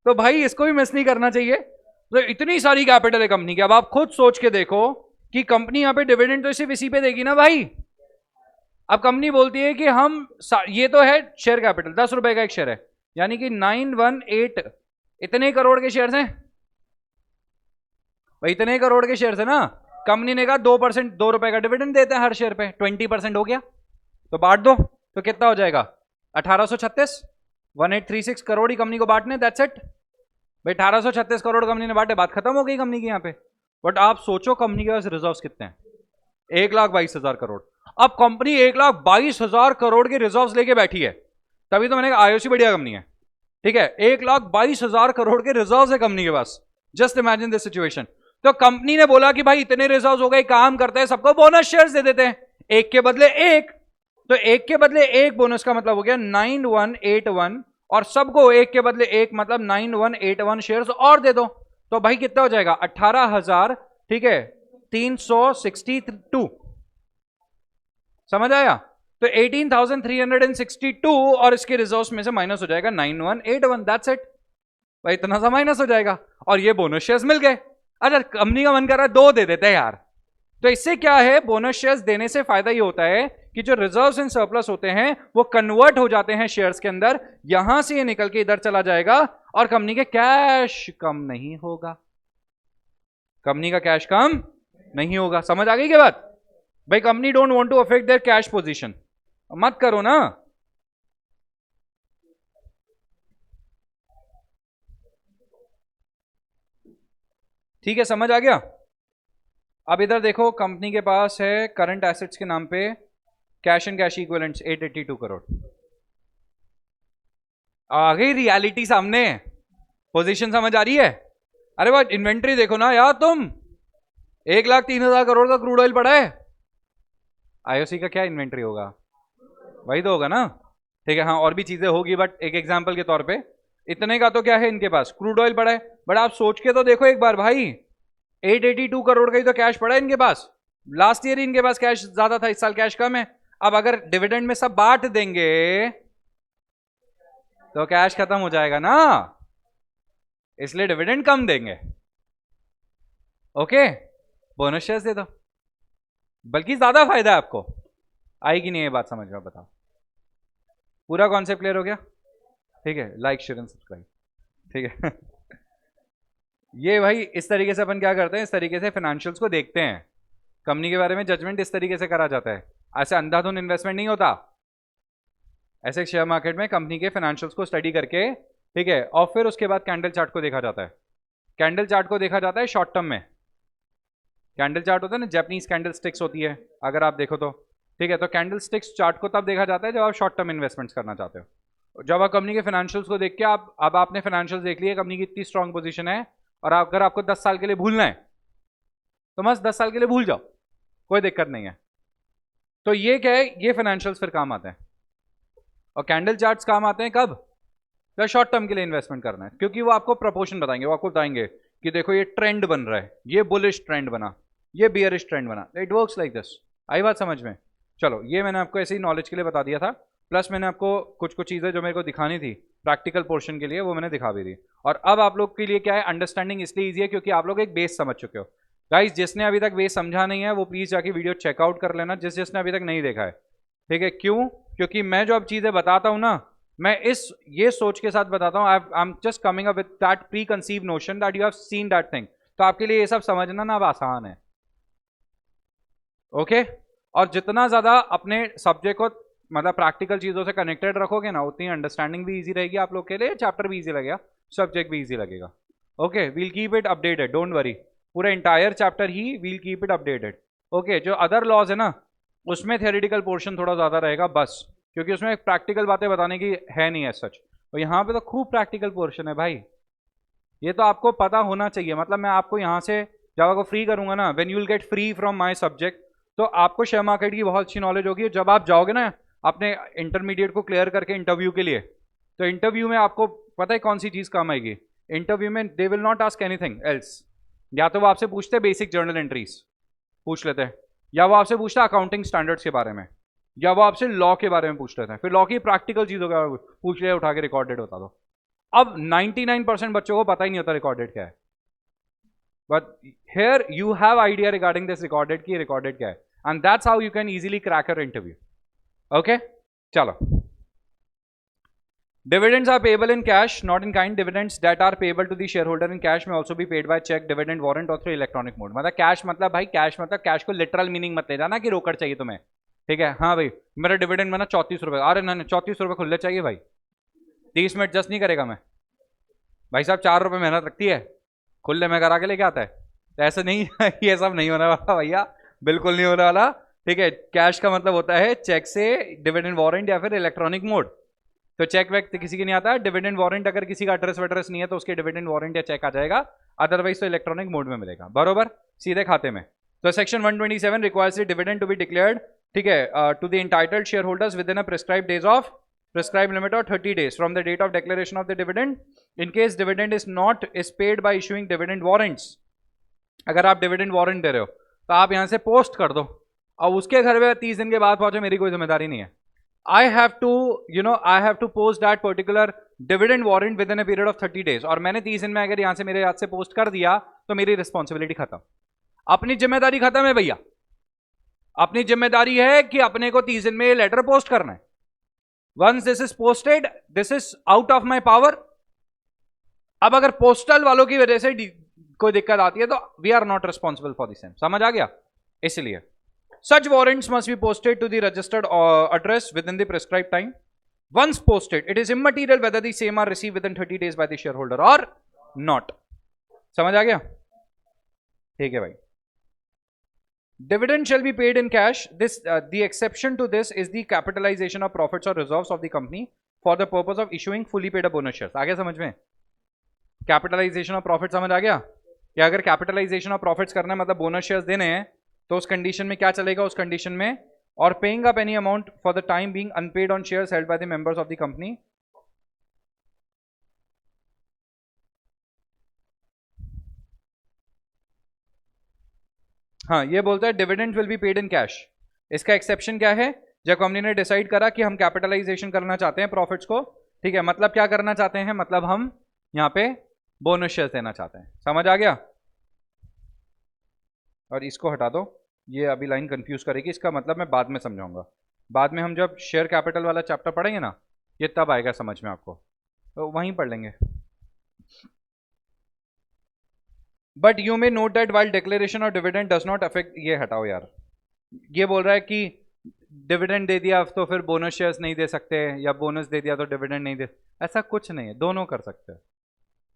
तो भाई इसको भी मिस नहीं करना चाहिए. तो इतनी सारी कैपिटल है कंपनी की. अब आप खुद सोच के देखो कि कंपनी यहां पे डिविडेंड तो सिर्फ इसी पे देगी ना भाई. अब कंपनी बोलती है कि हम, ये तो है शेयर कैपिटल, 10 रुपए का एक शेयर है, यानी कि 918 इतने करोड़ के शेयर्स हैं भाई. इतने करोड़ के शेयर्स है ना. कंपनी ने कहा 2%, 2 रुपए का डिविडेंड देते हैं हर शेयर पे. 20% हो गया तो बांट दो. तो कितना हो जाएगा, 1836. 1836 करोड़ ही कंपनी को बांटने. दैट्स इट भाई. 1836 करोड़ कंपनी ने बांटे, बात खत्म हो गई कंपनी की यहाँ पे. बट आप सोचो कंपनी के पास रिजर्व्स कितने हैं, 1,22,000 करोड़. अब कंपनी 1,22,000 करोड़ के रिजर्व्स लेके बैठी है. तभी तो मैंने कहा आईओसी बढ़िया कंपनी है. ठीक है, 1,22,000 करोड़ के रिजर्व्स है कंपनी के पास. Just imagine this situation. तो कंपनी ने बोला कि भाई इतने रिजर्व्स हो गए, काम करते हैं, सबको बोनस शेयर्स दे देते हैं, एक के बदले एक. तो एक के बदले एक बोनस का मतलब हो गया 9,181, और सबको एक के बदले एक मतलब 9,181 शेयर्स और दे दो. तो भाई कितना हो जाएगा, 18,000. ठीक है, 362. समझ आया. तो 18,362 और इसके रिजर्व्स में से माइनस हो जाएगा 9,181. दैट्स इट भाई. इतना सा माइनस हो जाएगा और ये बोनस शेयर्स मिल गए. अच्छा, कंपनी का मन कर रहा है 2 दे देते हैं यार. तो इससे क्या है, बोनस शेयर्स देने से फायदा ये होता है कि जो रिजर्व्स इन सरप्लस होते हैं वो कन्वर्ट हो जाते हैं शेयर्स के अंदर. यहां से ये निकल के इधर चला जाएगा और कंपनी के कैश कम नहीं होगा. कंपनी का कैश कम नहीं होगा. समझ आ गई क्या बात भाई. Company don't want to affect their cash position. मत करो ना. ठीक है, समझ आ गया. अब इधर देखो, कंपनी के पास है करंट एसेट्स के नाम पे cash and cash equivalents 882 crore. आ गई रियलिटी सामने. पोजीशन समझ आ रही है. अरे वाह, इन्वेंट्री देखो ना यार तुम, 1,03,000 करोड़ का क्रूड ऑयल पड़ा है। आईओसी का क्या इन्वेंट्री होगा, वही तो होगा ना। ठीक है, हाँ और भी चीजें होगी, बट एक एग्जांपल के तौर पे इतने का तो क्या है इनके पास, क्रूड ऑयल पड़ा है। बट आप सोच के तो देखो एक बार भाई, 882 करोड़ का ही तो कैश पड़ा है इनके पास। लास्ट ईयर इनके पास कैश ज्यादा था, इस साल कैश कम है। अब अगर डिविडेंड में सब बांट देंगे तो कैश खत्म हो जाएगा ना, इसलिए डिविडेंड कम देंगे। ओके, बोनस शेयर्स दे दो, बल्कि ज्यादा फायदा है आपको। आएगी नहीं ये बात समझ में, बताओ। पूरा कॉन्सेप्ट क्लियर हो गया? ठीक है, लाइक शेयर एंड सब्सक्राइब। ठीक है ये भाई इस तरीके से अपन क्या करते हैं, इस तरीके से फाइनेंशियल्स को देखते हैं, कंपनी के बारे में जजमेंट इस तरीके से करा जाता है। ऐसे अंधाधुन इन्वेस्टमेंट नहीं होता, ऐसे शेयर मार्केट में कंपनी के फाइनेंशियल्स को स्टडी करके, ठीक है, और फिर उसके बाद कैंडल चार्ट को देखा जाता है। कैंडल चार्ट को देखा जाता है शॉर्ट टर्म में। कैंडल चार्ट होता है ना, जैपनीज कैंडल स्टिक्स होती है अगर आप देखो तो। ठीक है, तो कैंडल स्टिक्स चार्ट को तब देखा जाता है जब आप शॉर्ट टर्म इन्वेस्टमेंट्स करना चाहते हो। जब आप कंपनी के फाइनेंशियल्स को देख के आप, अब आपने फाइनेंशियल्स देख लिए, कंपनी की इतनी स्ट्रॉन्ग पोजीशन है, और अगर आपको 10 साल के लिए भूलना है तो बस 10 साल के लिए भूल जाओ, कोई दिक्कत नहीं है। तो ये क्या है, ये फाइनेंशियल्स फिर काम आते हैं। और कैंडल चार्ट्स काम आते हैं कब, तो शॉर्ट टर्म के लिए इन्वेस्टमेंट करना है, क्योंकि वो आपको प्रपोर्शन बताएंगे, वो आपको बताएंगे कि देखो ये ट्रेंड बन रहा है, ये बुलिश ट्रेंड बना, ये बियरिश ट्रेंड बना। It works like this. आई बात समझ में? चलो, ये मैंने आपको ऐसे ही नॉलेज के लिए बता दिया था, प्लस मैंने आपको कुछ कुछ चीज़ें जो मेरे को दिखानी थी प्रैक्टिकल पोर्शन के लिए, वो मैंने दिखा भी दी। और अब आप लोग के लिए क्या है, अंडरस्टैंडिंग इसलिए ईजी है क्योंकि आप लोग एक बेस समझ चुके हो। गाइस, जिसने अभी तक बेस समझा नहीं है वो प्लीज़ जाके वीडियो चेकआउट कर लेना, जिसने अभी तक नहीं देखा है। ठीक है, क्यों? क्योंकि मैं जो अब चीज़ें बताता हूँ ना, मैं ये सोच के साथ बताता हूँ, I am just coming up with that pre conceive notion that you have seen that thing. तो आपके लिए ये सब समझना ना अब आसान है। ओके, और जितना ज़्यादा अपने सब्जेक्ट को मतलब प्रैक्टिकल चीज़ों से कनेक्टेड रखोगे ना, उतनी अंडरस्टैंडिंग भी इजी रहेगी आप लोग के लिए, चैप्टर भी इजी लगेगा, सब्जेक्ट भी इजी लगेगा। Okay, we'll keep it updated, don't worry. पूरा इंटायर चैप्टर ही we'll keep it updated. Okay, जो अदर लॉज है ना, उसमें थ्योरेटिकल पोर्शन थोड़ा ज़्यादा रहेगा बस, क्योंकि उसमें प्रैक्टिकल बातें बताने की है नहीं है सच। और यहाँ पे तो खूब प्रैक्टिकल पोर्शन है भाई, ये तो आपको पता होना चाहिए। मतलब मैं आपको यहाँ से जब आपको फ्री करूँगा ना, when you will get free from my subject, तो आपको शेयर मार्केट की बहुत अच्छी नॉलेज होगी। जब आप जाओगे ना अपने इंटरमीडिएट को क्लियर करके इंटरव्यू के लिए, तो इंटरव्यू में आपको पता है कौन सी चीज़ काम आएगी। इंटरव्यू में they will not ask anything else. या तो वो आपसे पूछते हैं बेसिक जर्नल एंट्रीज पूछ लेते हैं, या वो आपसे पूछता है अकाउंटिंग स्टैंडर्ड्स के बारे में, या वो आपसे लॉ के बारे में पूछ लेते हैं। फिर लॉ की प्रैक्टिकल चीज़ों का पूछ लिया, उठा के रिकॉर्डेड बता दो। अब 99% बच्चों को पता ही नहीं होता रिकॉर्डेड क्या है, but here you have idea regarding this recorded की रिकॉर्डेड क्या है, and that's how you can easily crack your interview. Okay, चलो। Dividends are payable in cash, not in kind. Dividends that are payable to the shareholder in cash may also be paid by check, dividend warrant or through electronic mode. मतलब cash मतलब भाई, cash मतलब cash को literal meaning मत ले जाना कि रोकड़ चाहिए तुम्हें। ठीक है, हाँ भाई मेरा डिविडेंड बना 34 रुपए, अरे ना 34 रुपए खुले चाहिए भाई, 30 में एडजस्ट नहीं करेगा मैं भाई साहब, 4 रुपए मेहनत रखती है, खुले में करा के लेके आता है। तो ऐसे नहीं ये सब नहीं होने वाला भैया, बिल्कुल नहीं होने वाला। ठीक है, कैश का मतलब होता है चेक से, डिविडेंड वारंट या फिर इलेक्ट्रॉनिक मोड। तो चेक वेक किसी के नहीं आता, डिविडेंड वारंट अगर किसी का एड्रेस वेड्रेस नहीं है तो उसके डिविडेंड वारंट या चेक आ जाएगा, अदरवाइज तो इलेक्ट्रॉनिक मोड में मिलेगा, बरोबर, सीधे खाते में। तो section 127 requires the dividend to be declared, ठीक है, to the entitled shareholders within a prescribe days of prescribed limit of 30 days from the date of declaration of the dividend. In case dividend is paid by issuing dividend warrants, अगर आप dividend warrant दे रहे हो तो आप यहाँ से post कर दो, और उसके घर में 30 दिन के बाद पहुंचे, मेरी कोई जिम्मेदारी नहीं है। I have to post that particular dividend warrant within a period of 30 days, और मैंने 30 दिन में अगर यहाँ से मेरे हाथ से पोस्ट कर दिया तो मेरी रिस्पॉन्सिबिलिटी खत्म, अपनी जिम्मेदारी खत्म है भैया। अपनी जिम्मेदारी है कि अपने को 30 दिन में ये लेटर पोस्ट करना है। Once this is posted, this is out of my power. अब अगर पोस्टल वालों की वजह से कोई दिक्कत आती है तो we are not responsible for the same, समझ आ गया? इसलिए such warrants must be posted to the registered address within the prescribed time. Once posted, it is immaterial whether the same are received within 30 days by the shareholder or not. समझ आ गया? ठीक है भाई। Dividend shall be paid in cash. The exception to this is the capitalization of profits or reserves of the company for the purpose of issuing fully paid up bonus shares. आगे समझ में? Capitalisation of profit समझ आ गया कि अगर capitalisation of profits करना है मतलब बोनस शेयर्स देने हैं तो उस कंडीशन में क्या चलेगा, उस कंडीशन में और paying up any amount for the time being unpaid on shares held by the members of the company. हाँ, ये बोलता है dividend will be paid in cash. इसका एक्सेप्शन क्या है, जब कंपनी ने डिसाइड करा कि हम कैपिटलाइजेशन करना चाहते हैं प्रॉफिट्स को, ठीक है, मतलब क्या करना चाहते हैं, मतलब हम यहाँ पे बोनस शेयर देना चाहते हैं। समझ आ गया? और इसको हटा दो, ये अभी लाइन कंफ्यूज करेगी, इसका मतलब मैं बाद में समझाऊंगा। बाद में हम जब शेयर कैपिटल वाला चैप्टर पढ़ेंगे ना, ये तब आएगा समझ में आपको, तो वहीं पढ़ लेंगे। But you may note that while declaration of dividend does not affect, ये हटाओ यार, ये बोल रहा है कि डिविडेंड दे दिया तो फिर बोनस शेयर्स नहीं दे सकते, या बोनस दे दिया तो डिविडेंड नहीं दे, ऐसा कुछ नहीं है, दोनों कर सकते हैं।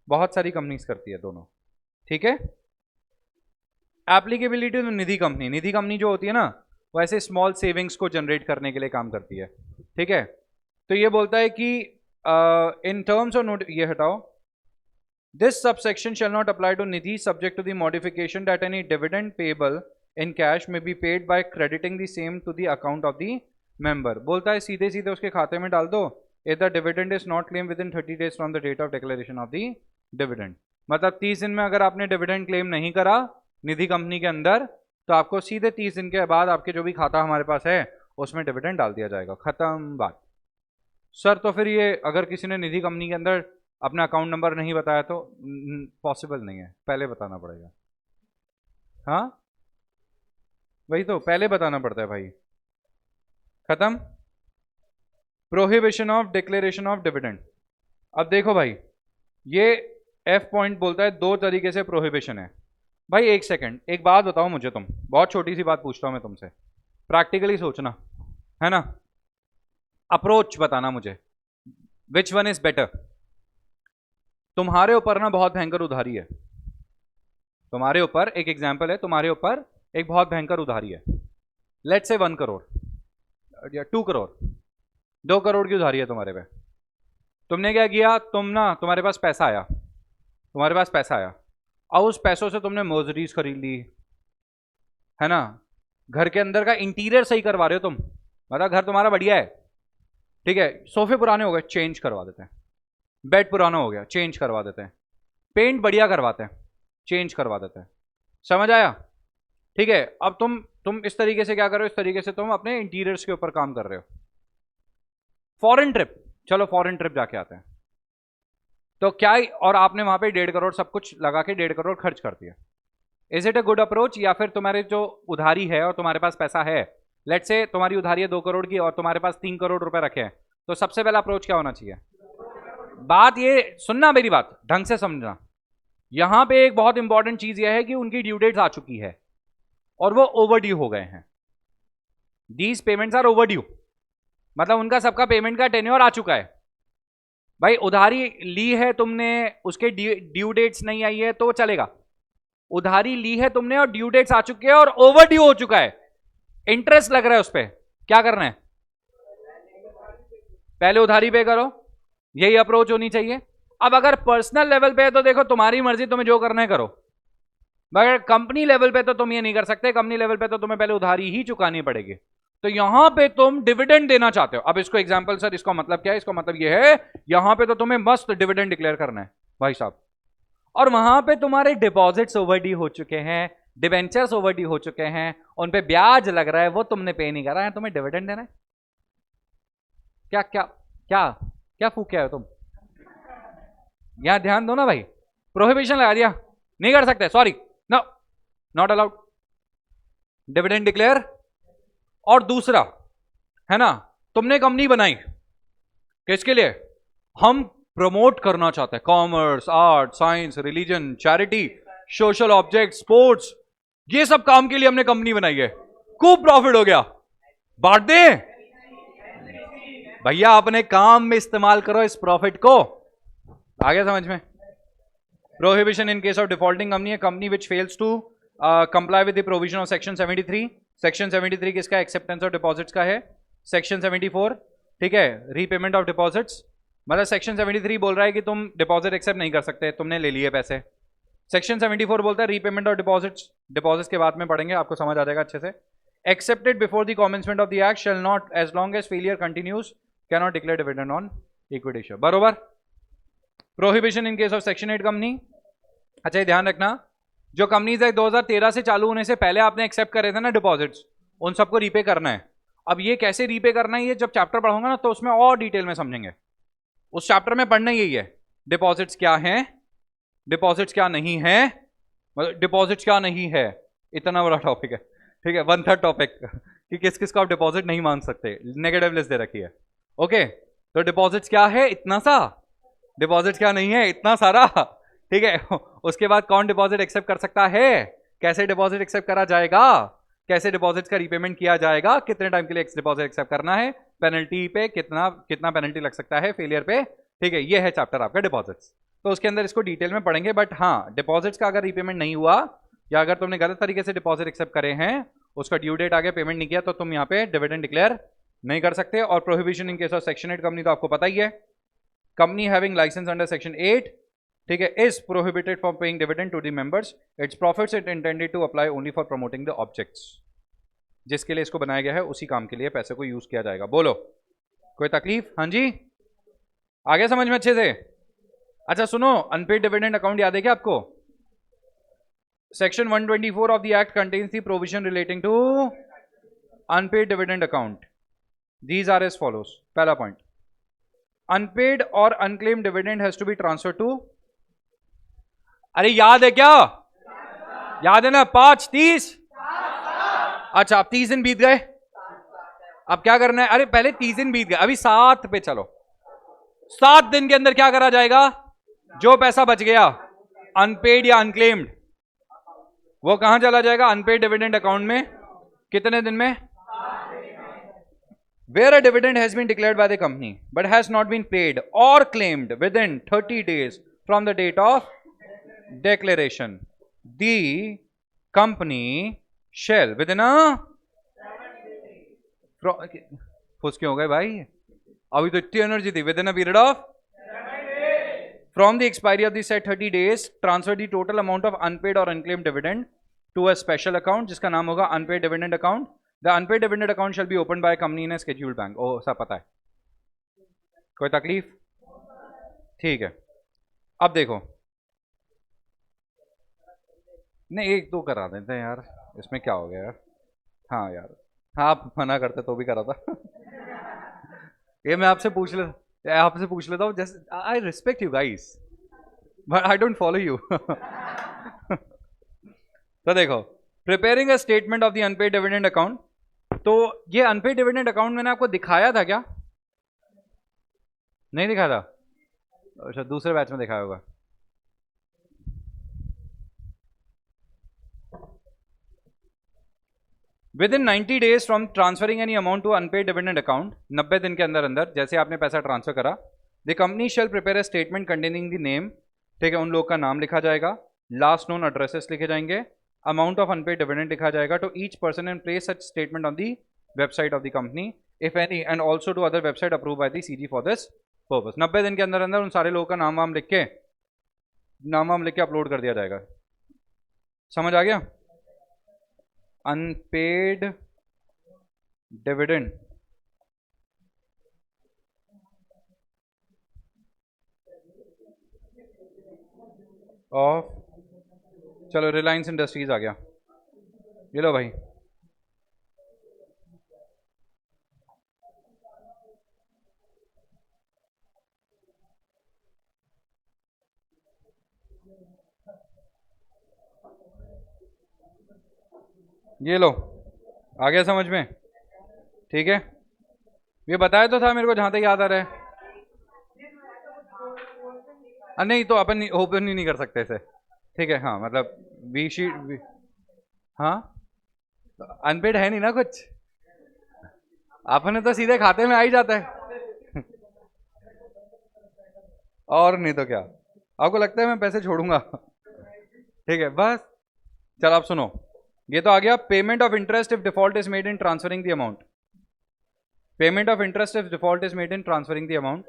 बहुत सारी कंपनीज करती है दोनों, ठीक है। एप्लीकेबिलिटी तो निधि कंपनी, निधि कंपनी जो होती है ना वो ऐसे स्मॉल सेविंग्स को जनरेट करने के लिए काम करती है, ठीक है। तो ये बोलता है कि इन टर्म्स ऑफ नोट, ये हटाओ, this subsection shall not apply to Nidhi subject to the modification that any dividend payable in cash may be paid by crediting the same to the account of the member. बोलता है सीधे सीधे उसके खाते में डाल दो, if the dividend is not claim within 30 days from the date of declaration of the dividend. मतलब 30 दिन में अगर आपने डिविडेंड क्लेम नहीं करा निधि कंपनी के अंदर, तो आपको सीधे 30 दिन के बाद आपके जो भी खाता हमारे पास है उसमें डिविडेंड डाल दिया जाएगा, खत्म बात। सर तो फिर ये अगर किसी ने निधि कंपनी के अंदर अपना अकाउंट नंबर नहीं बताया तो पॉसिबल नहीं है, पहले बताना पड़ेगा। हाँ वही तो, पहले बताना पड़ता है भाई। खत्म। Prohibition of declaration of dividend. अब देखो भाई, ये एफ पॉइंट बोलता है दो तरीके से प्रोहिबिशन है। भाई एक सेकंड, एक बात बताओ मुझे, तुम बहुत छोटी सी बात पूछता हूं मैं तुमसे, प्रैक्टिकली सोचना है ना, अप्रोच बताना मुझे, विच वन इज बेटर। तुम्हारे ऊपर ना बहुत भयंकर उधारी है, तुम्हारे ऊपर एक एग्जाम्पल है, तुम्हारे ऊपर एक बहुत भयंकर उधारी है, लेट्स से 1 करोड़ या 2 करोड़, 2 करोड़ की उधारी है तुम्हारे पे। तुमने क्या किया, तुम ना, तुम्हारे पास पैसा आया, तुम्हारे पास पैसा आया, अब उस पैसों से तुमने मर्सिडीज खरीद ली, है ना, घर के अंदर का इंटीरियर सही करवा रहे हो तुम, मतलब घर तुम्हारा बढ़िया है, ठीक है, सोफे पुराने हो गए चेंज करवा देते हैं, बेड पुराना हो गया चेंज करवा देते हैं, पेंट बढ़िया करवाते हैं चेंज करवा देते हैं। समझ आया? ठीक है। अब तुम इस तरीके से क्या कर रहे हो, इस तरीके से तुम अपने इंटीरियर्स के ऊपर काम कर रहे हो। फॉरेन ट्रिप, चलो फॉरेन ट्रिप जाके आते हैं, तो क्या, और आपने वहां पे 1.5 करोड़ सब कुछ लगा के 1.5 करोड़ खर्च कर दिया। Is it a good approach? या फिर तुम्हारे जो उधारी है और तुम्हारे पास पैसा है, लेट्स से तुम्हारी उधारी है 2 करोड़ की और तुम्हारे पास 3 करोड़ रुपए रखे हैं, तो सबसे पहला अप्रोच क्या होना चाहिए? बात ये सुनना, मेरी बात ढंग से समझना, यहां पे एक बहुत इंपॉर्टेंट चीज यह है कि उनकी ड्यू डेट्स आ चुकी है और वो ओवरड्यू हो गए हैं। दीज पेमेंट्स आर ओवरड्यू, मतलब उनका सबका पेमेंट का टेन्योर आ चुका है। भाई उधारी ली है तुमने, उसके ड्यू डेट्स नहीं आई है तो चलेगा, उधारी ली है तुमने और ड्यू डेट्स आ चुके हैं और ओवरड्यू हो चुका है, इंटरेस्ट लग रहा है उस पर, क्या करना है? पहले उधारी पे करो, यही अप्रोच होनी चाहिए। अब अगर पर्सनल लेवल पे है तो देखो तुम्हारी मर्जी, तुम्हें जो करना है करो, मगर कंपनी लेवल पे तो तुम ये नहीं कर सकते, कंपनी लेवल पे तो तुम्हें पहले उधारी ही चुकानी पड़ेगी। तो यहां पे तुम डिविडेंड देना चाहते हो। अब इसको एग्जांपल सर, इसका मतलब क्या है? इसका मतलब ये है यहां पे तो तुम्हें मस्त डिविडेंड डिक्लेयर करना है भाई साहब, और वहां पे तुम्हारे डिपॉजिट्स ओवरड्यू हो चुके हैं, डिवेंचर्स ओवरड्यू हो चुके हैं, उन पे ब्याज लग रहा है, वो तुमने पे नहीं करा है, तुम्हें डिविडेंड देना है। क्या क्या क्या क्या फूक हो तुम? यहां ध्यान दो ना भाई, प्रोहिबिशन लगा दिया, नहीं कर सकते, sorry, no, not allowed, dividend declare. और दूसरा है ना, तुमने कंपनी बनाई किसके लिए? हम प्रमोट करना चाहते हैं commerce, art, science, religion, charity, social object, sports, ये सब काम के लिए हमने कंपनी बनाई है, खूब प्रॉफिट हो गया, बांट दे भैया, अपने काम में इस्तेमाल करो इस प्रॉफिट को। आ गया समझ में? Prohibition in case of defaulting company है company which fails to comply with the provision of section 73। Section 73 किसका? एक्सेप्टेंस ऑफ डिपॉजिट्स का है। सेक्शन 74, ठीक है, रीपेमेंट ऑफ डिपॉजिट्स, मतलब सेक्शन 73 बोल रहा है कि तुम डिपॉजिट एक्सेप्ट नहीं कर सकते, तुमने ले लिए पैसे। सेक्शन 74 बोलता है रीपेमेंट और डिपॉजिट्स के बाद में पढ़ेंगे, आपको समझ आ जाएगा अच्छे से। Accepted before the commencement of the act shall not as long as failure continues can not declare dividend on equity share. बरोबर। Prohibition in case of section 8 company. अच्छा ये ध्यान रखना, जो कंपनीज एक्ट 2013 से चालू होने से पहले आपने एक्सेप्ट करे थे ना डिपॉजिट्स, उन सबको रीपे करना है। अब ये कैसे रीपे करना है, ये जब चैप्टर पढ़ूंगा ना तो उसमें और डिटेल में समझेंगे। उस चैप्टर में पढ़ना यही है, डिपॉजिट्स क्या हैं, डिपॉजिट्स क्या नहीं है, मतलब डिपॉजिट्स क्या नहीं है, इतना बड़ा टॉपिक है। ठीक है, 1/3 टॉपिक कि किस किस को आप डिपॉजिट नहीं मान सकते, नेगेटिव लिस्ट दे रखी है। ओके, तो डिपॉजिट्स क्या है, इतना सा, डिपॉजिट्स क्या नहीं है, इतना सारा। ठीक है, उसके बाद कौन डिपॉजिट एक्सेप्ट कर सकता है, कैसे डिपॉजिट एक्सेप्ट करा जाएगा, कैसे डिपॉजिट्स का रीपेमेंट किया जाएगा, कितने टाइम के लिए डिपॉजिट एक्सेप्ट करना है, पेनल्टी पे कितना कितना पेनल्टी लग सकता है फेलियर पे। ठीक है, ये है चैप्टर आपका डिपॉजिट्स। तो उसके अंदर इसको डिटेल में पढ़ेंगे। बट हाँ, डिपॉजिट्स का अगर रीपेमेंट नहीं हुआ या अगर तुमने गलत तरीके से डिपॉजिट एक्सेप्ट करे हैं, उसका ड्यू डेट आगे पेमेंट नहीं किया, तो तुम यहाँ पे डिविडेंड डिक्लेयर नहीं कर सकते। और prohibition in case of section 8 company तो आपको पता ही है, company having license under section 8, ठीक है, is prohibited from paying dividend to the members, its profits it intended to apply only for promoting the objects. जिसके लिए इसको बनाया गया है उसी काम के लिए पैसे को यूज किया जाएगा। बोलो कोई तकलीफ? हाँ जी, आ गया समझ में अच्छे से? अच्छा सुनो, अनपेड डिविडेंड अकाउंट याद है क्या आपको? Section 124 of the act contains the provision relating to unpaid dividend account. These are as follows. पहला पॉइंट, अनपेड और unclaim dividend has to be transfer to, अरे याद है क्या? याद है ना? 5-30। अच्छा, अब 30 दिन बीत गए, अब क्या करना है? अरे पहले 30 दिन बीत गए, अभी 7 पे चलो। 7 दिन के अंदर क्या करा जाएगा? जो पैसा बच गया अनपेड या अनक्लेम्ड, वो कहां चला जाएगा? अनपेड डिविडेंड अकाउंट में। कितने दिन में? Where a dividend has been declared by the company but has not been paid or claimed within 30 days from the date of declaration, the company shall within a फुस क्यों हो गए भाई? अभी तो इतनी एनर्जी थी। Within a period of from the expiry of the set 30 days transfer the total amount of unpaid और unclaimed dividend to a special account जिसका नाम होगा unpaid dividend account. The unpaid dividend account shall be open by company in a scheduled bank. ओह सब पता है, कोई तकलीफ? ठीक है, अब देखो, नहीं एक दो करा देते हैं यार, इसमें क्या हो गया यार? हाँ यार, हाँ आप मना करते तो भी करा था। ये मैं आपसे पूछ लेता हूँ, जैसे I respect you guys but I don't follow you. तो देखो, preparing a statement of the unpaid dividend account, तो ये अनपेड डिविडेंड अकाउंट मैंने आपको दिखाया था क्या? नहीं दिखाया था? अच्छा, दूसरे बैच में दिखाया होगा। Within 90 days from transferring any amount to unpaid dividend account, 90 दिन के अंदर अंदर जैसे आपने पैसा ट्रांसफर करा, the company shall prepare a statement containing the name, ठीक है, उन लोग का नाम लिखा जाएगा, लास्ट नोन एड्रेसेस लिखे जाएंगे, अमाउंट ऑफ अनपेड डिविडेंड लिखा जाएगा to each person and place such statement on the website of the company if any and also to other website approve by the CG for this purpose. 90 दिन के अंदर अंदर उन सारे लोगों का नाम वाम लिख के अपलोड कर दिया जाएगा। समझ आ गया? अनपेड डिविडेंड ऑफ, चलो रिलायंस इंडस्ट्रीज आ गया, ये लो भाई, ये लो, आ गया समझ में? ठीक है, ये बताया तो था मेरे को जहां तक याद आ रहा है। नहीं तो अपन ओपन ही नहीं कर सकते इसे, ठीक है, हाँ मतलब बी शीट, हाँ अनपेड है नहीं ना कुछ, अपने तो सीधे खाते में आ ही जाता है। और नहीं तो क्या, आपको लगता है मैं पैसे छोड़ूंगा? ठीक है बस, चल आप सुनो, ये तो आ गया। Payment of interest if default is made in transferring the amount, payment of interest if default is made in transferring the amount,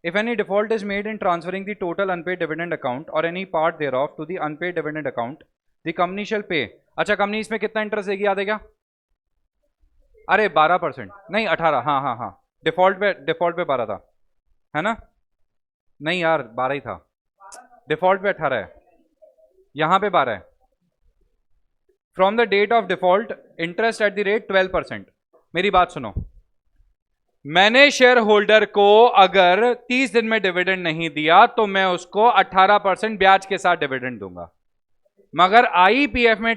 If any default is made in transferring the total unpaid dividend account or any part thereof to the unpaid dividend account, the company shall pay. अच्छा company इसमें कितना interest देगी याद है क्या? अरे 12% नहीं 18, हाँ हाँ हाँ, डिफॉल्ट पे 12 था, है ना? नहीं यार 12 ही था, डिफॉल्ट पे 18 है, यहां पे 12 है. From the date of default interest at the rate 12%. मेरी बात सुनो, मैंने शेयर होल्डर को अगर 30 दिन में डिविडेंड नहीं दिया तो मैं उसको 18% ब्याज के साथ डिविडेंड दूंगा. मगर आईपीएफ में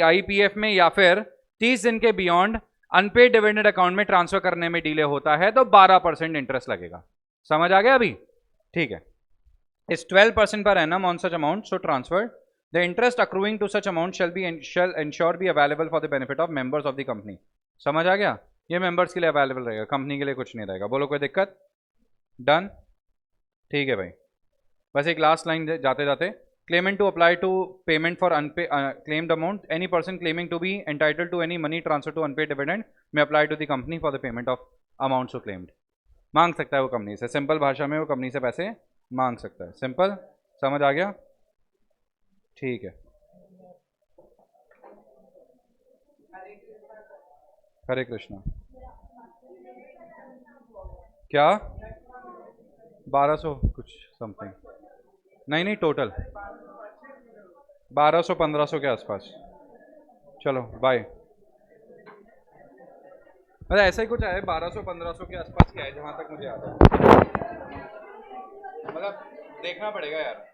आईपीएफ में या फिर 30 दिन के बियॉन्ड अनपेड डिविडेंड अकाउंट में ट्रांसफर करने में डिले होता है तो 12% इंटरेस्ट लगेगा. समझ आ गया अभी? ठीक है. इस 12% पर एनम on such amount so transferred, the interest accruing to such amount shall ensure be available for the benefit of members of the company. समझ आ गया? ये मेंबर्स के लिए अवेलेबल रहेगा, कंपनी के लिए कुछ नहीं रहेगा. बोलो कोई दिक्कत? डन? ठीक है भाई. बस एक लास्ट लाइन जाते जाते, claimant to apply to payment for claimed amount. Any person claiming to be entitled to any money transfer to unpaid dividend may apply to the company for the payment of amounts so claimed. मांग सकता है वो company से, simple भाषा में वो company से पैसे मांग सकता है. सिंपल समझ आ गया? ठीक है. हरे कृष्णा. क्या 1200 कुछ समथिंग? नहीं टोटल 1200-1500 के आसपास. चलो बाय. मतलब ऐसा ही कुछ है, 1200-1500 के आसपास ही है जहाँ तक मुझे याद है. मतलब देखना पड़ेगा यार.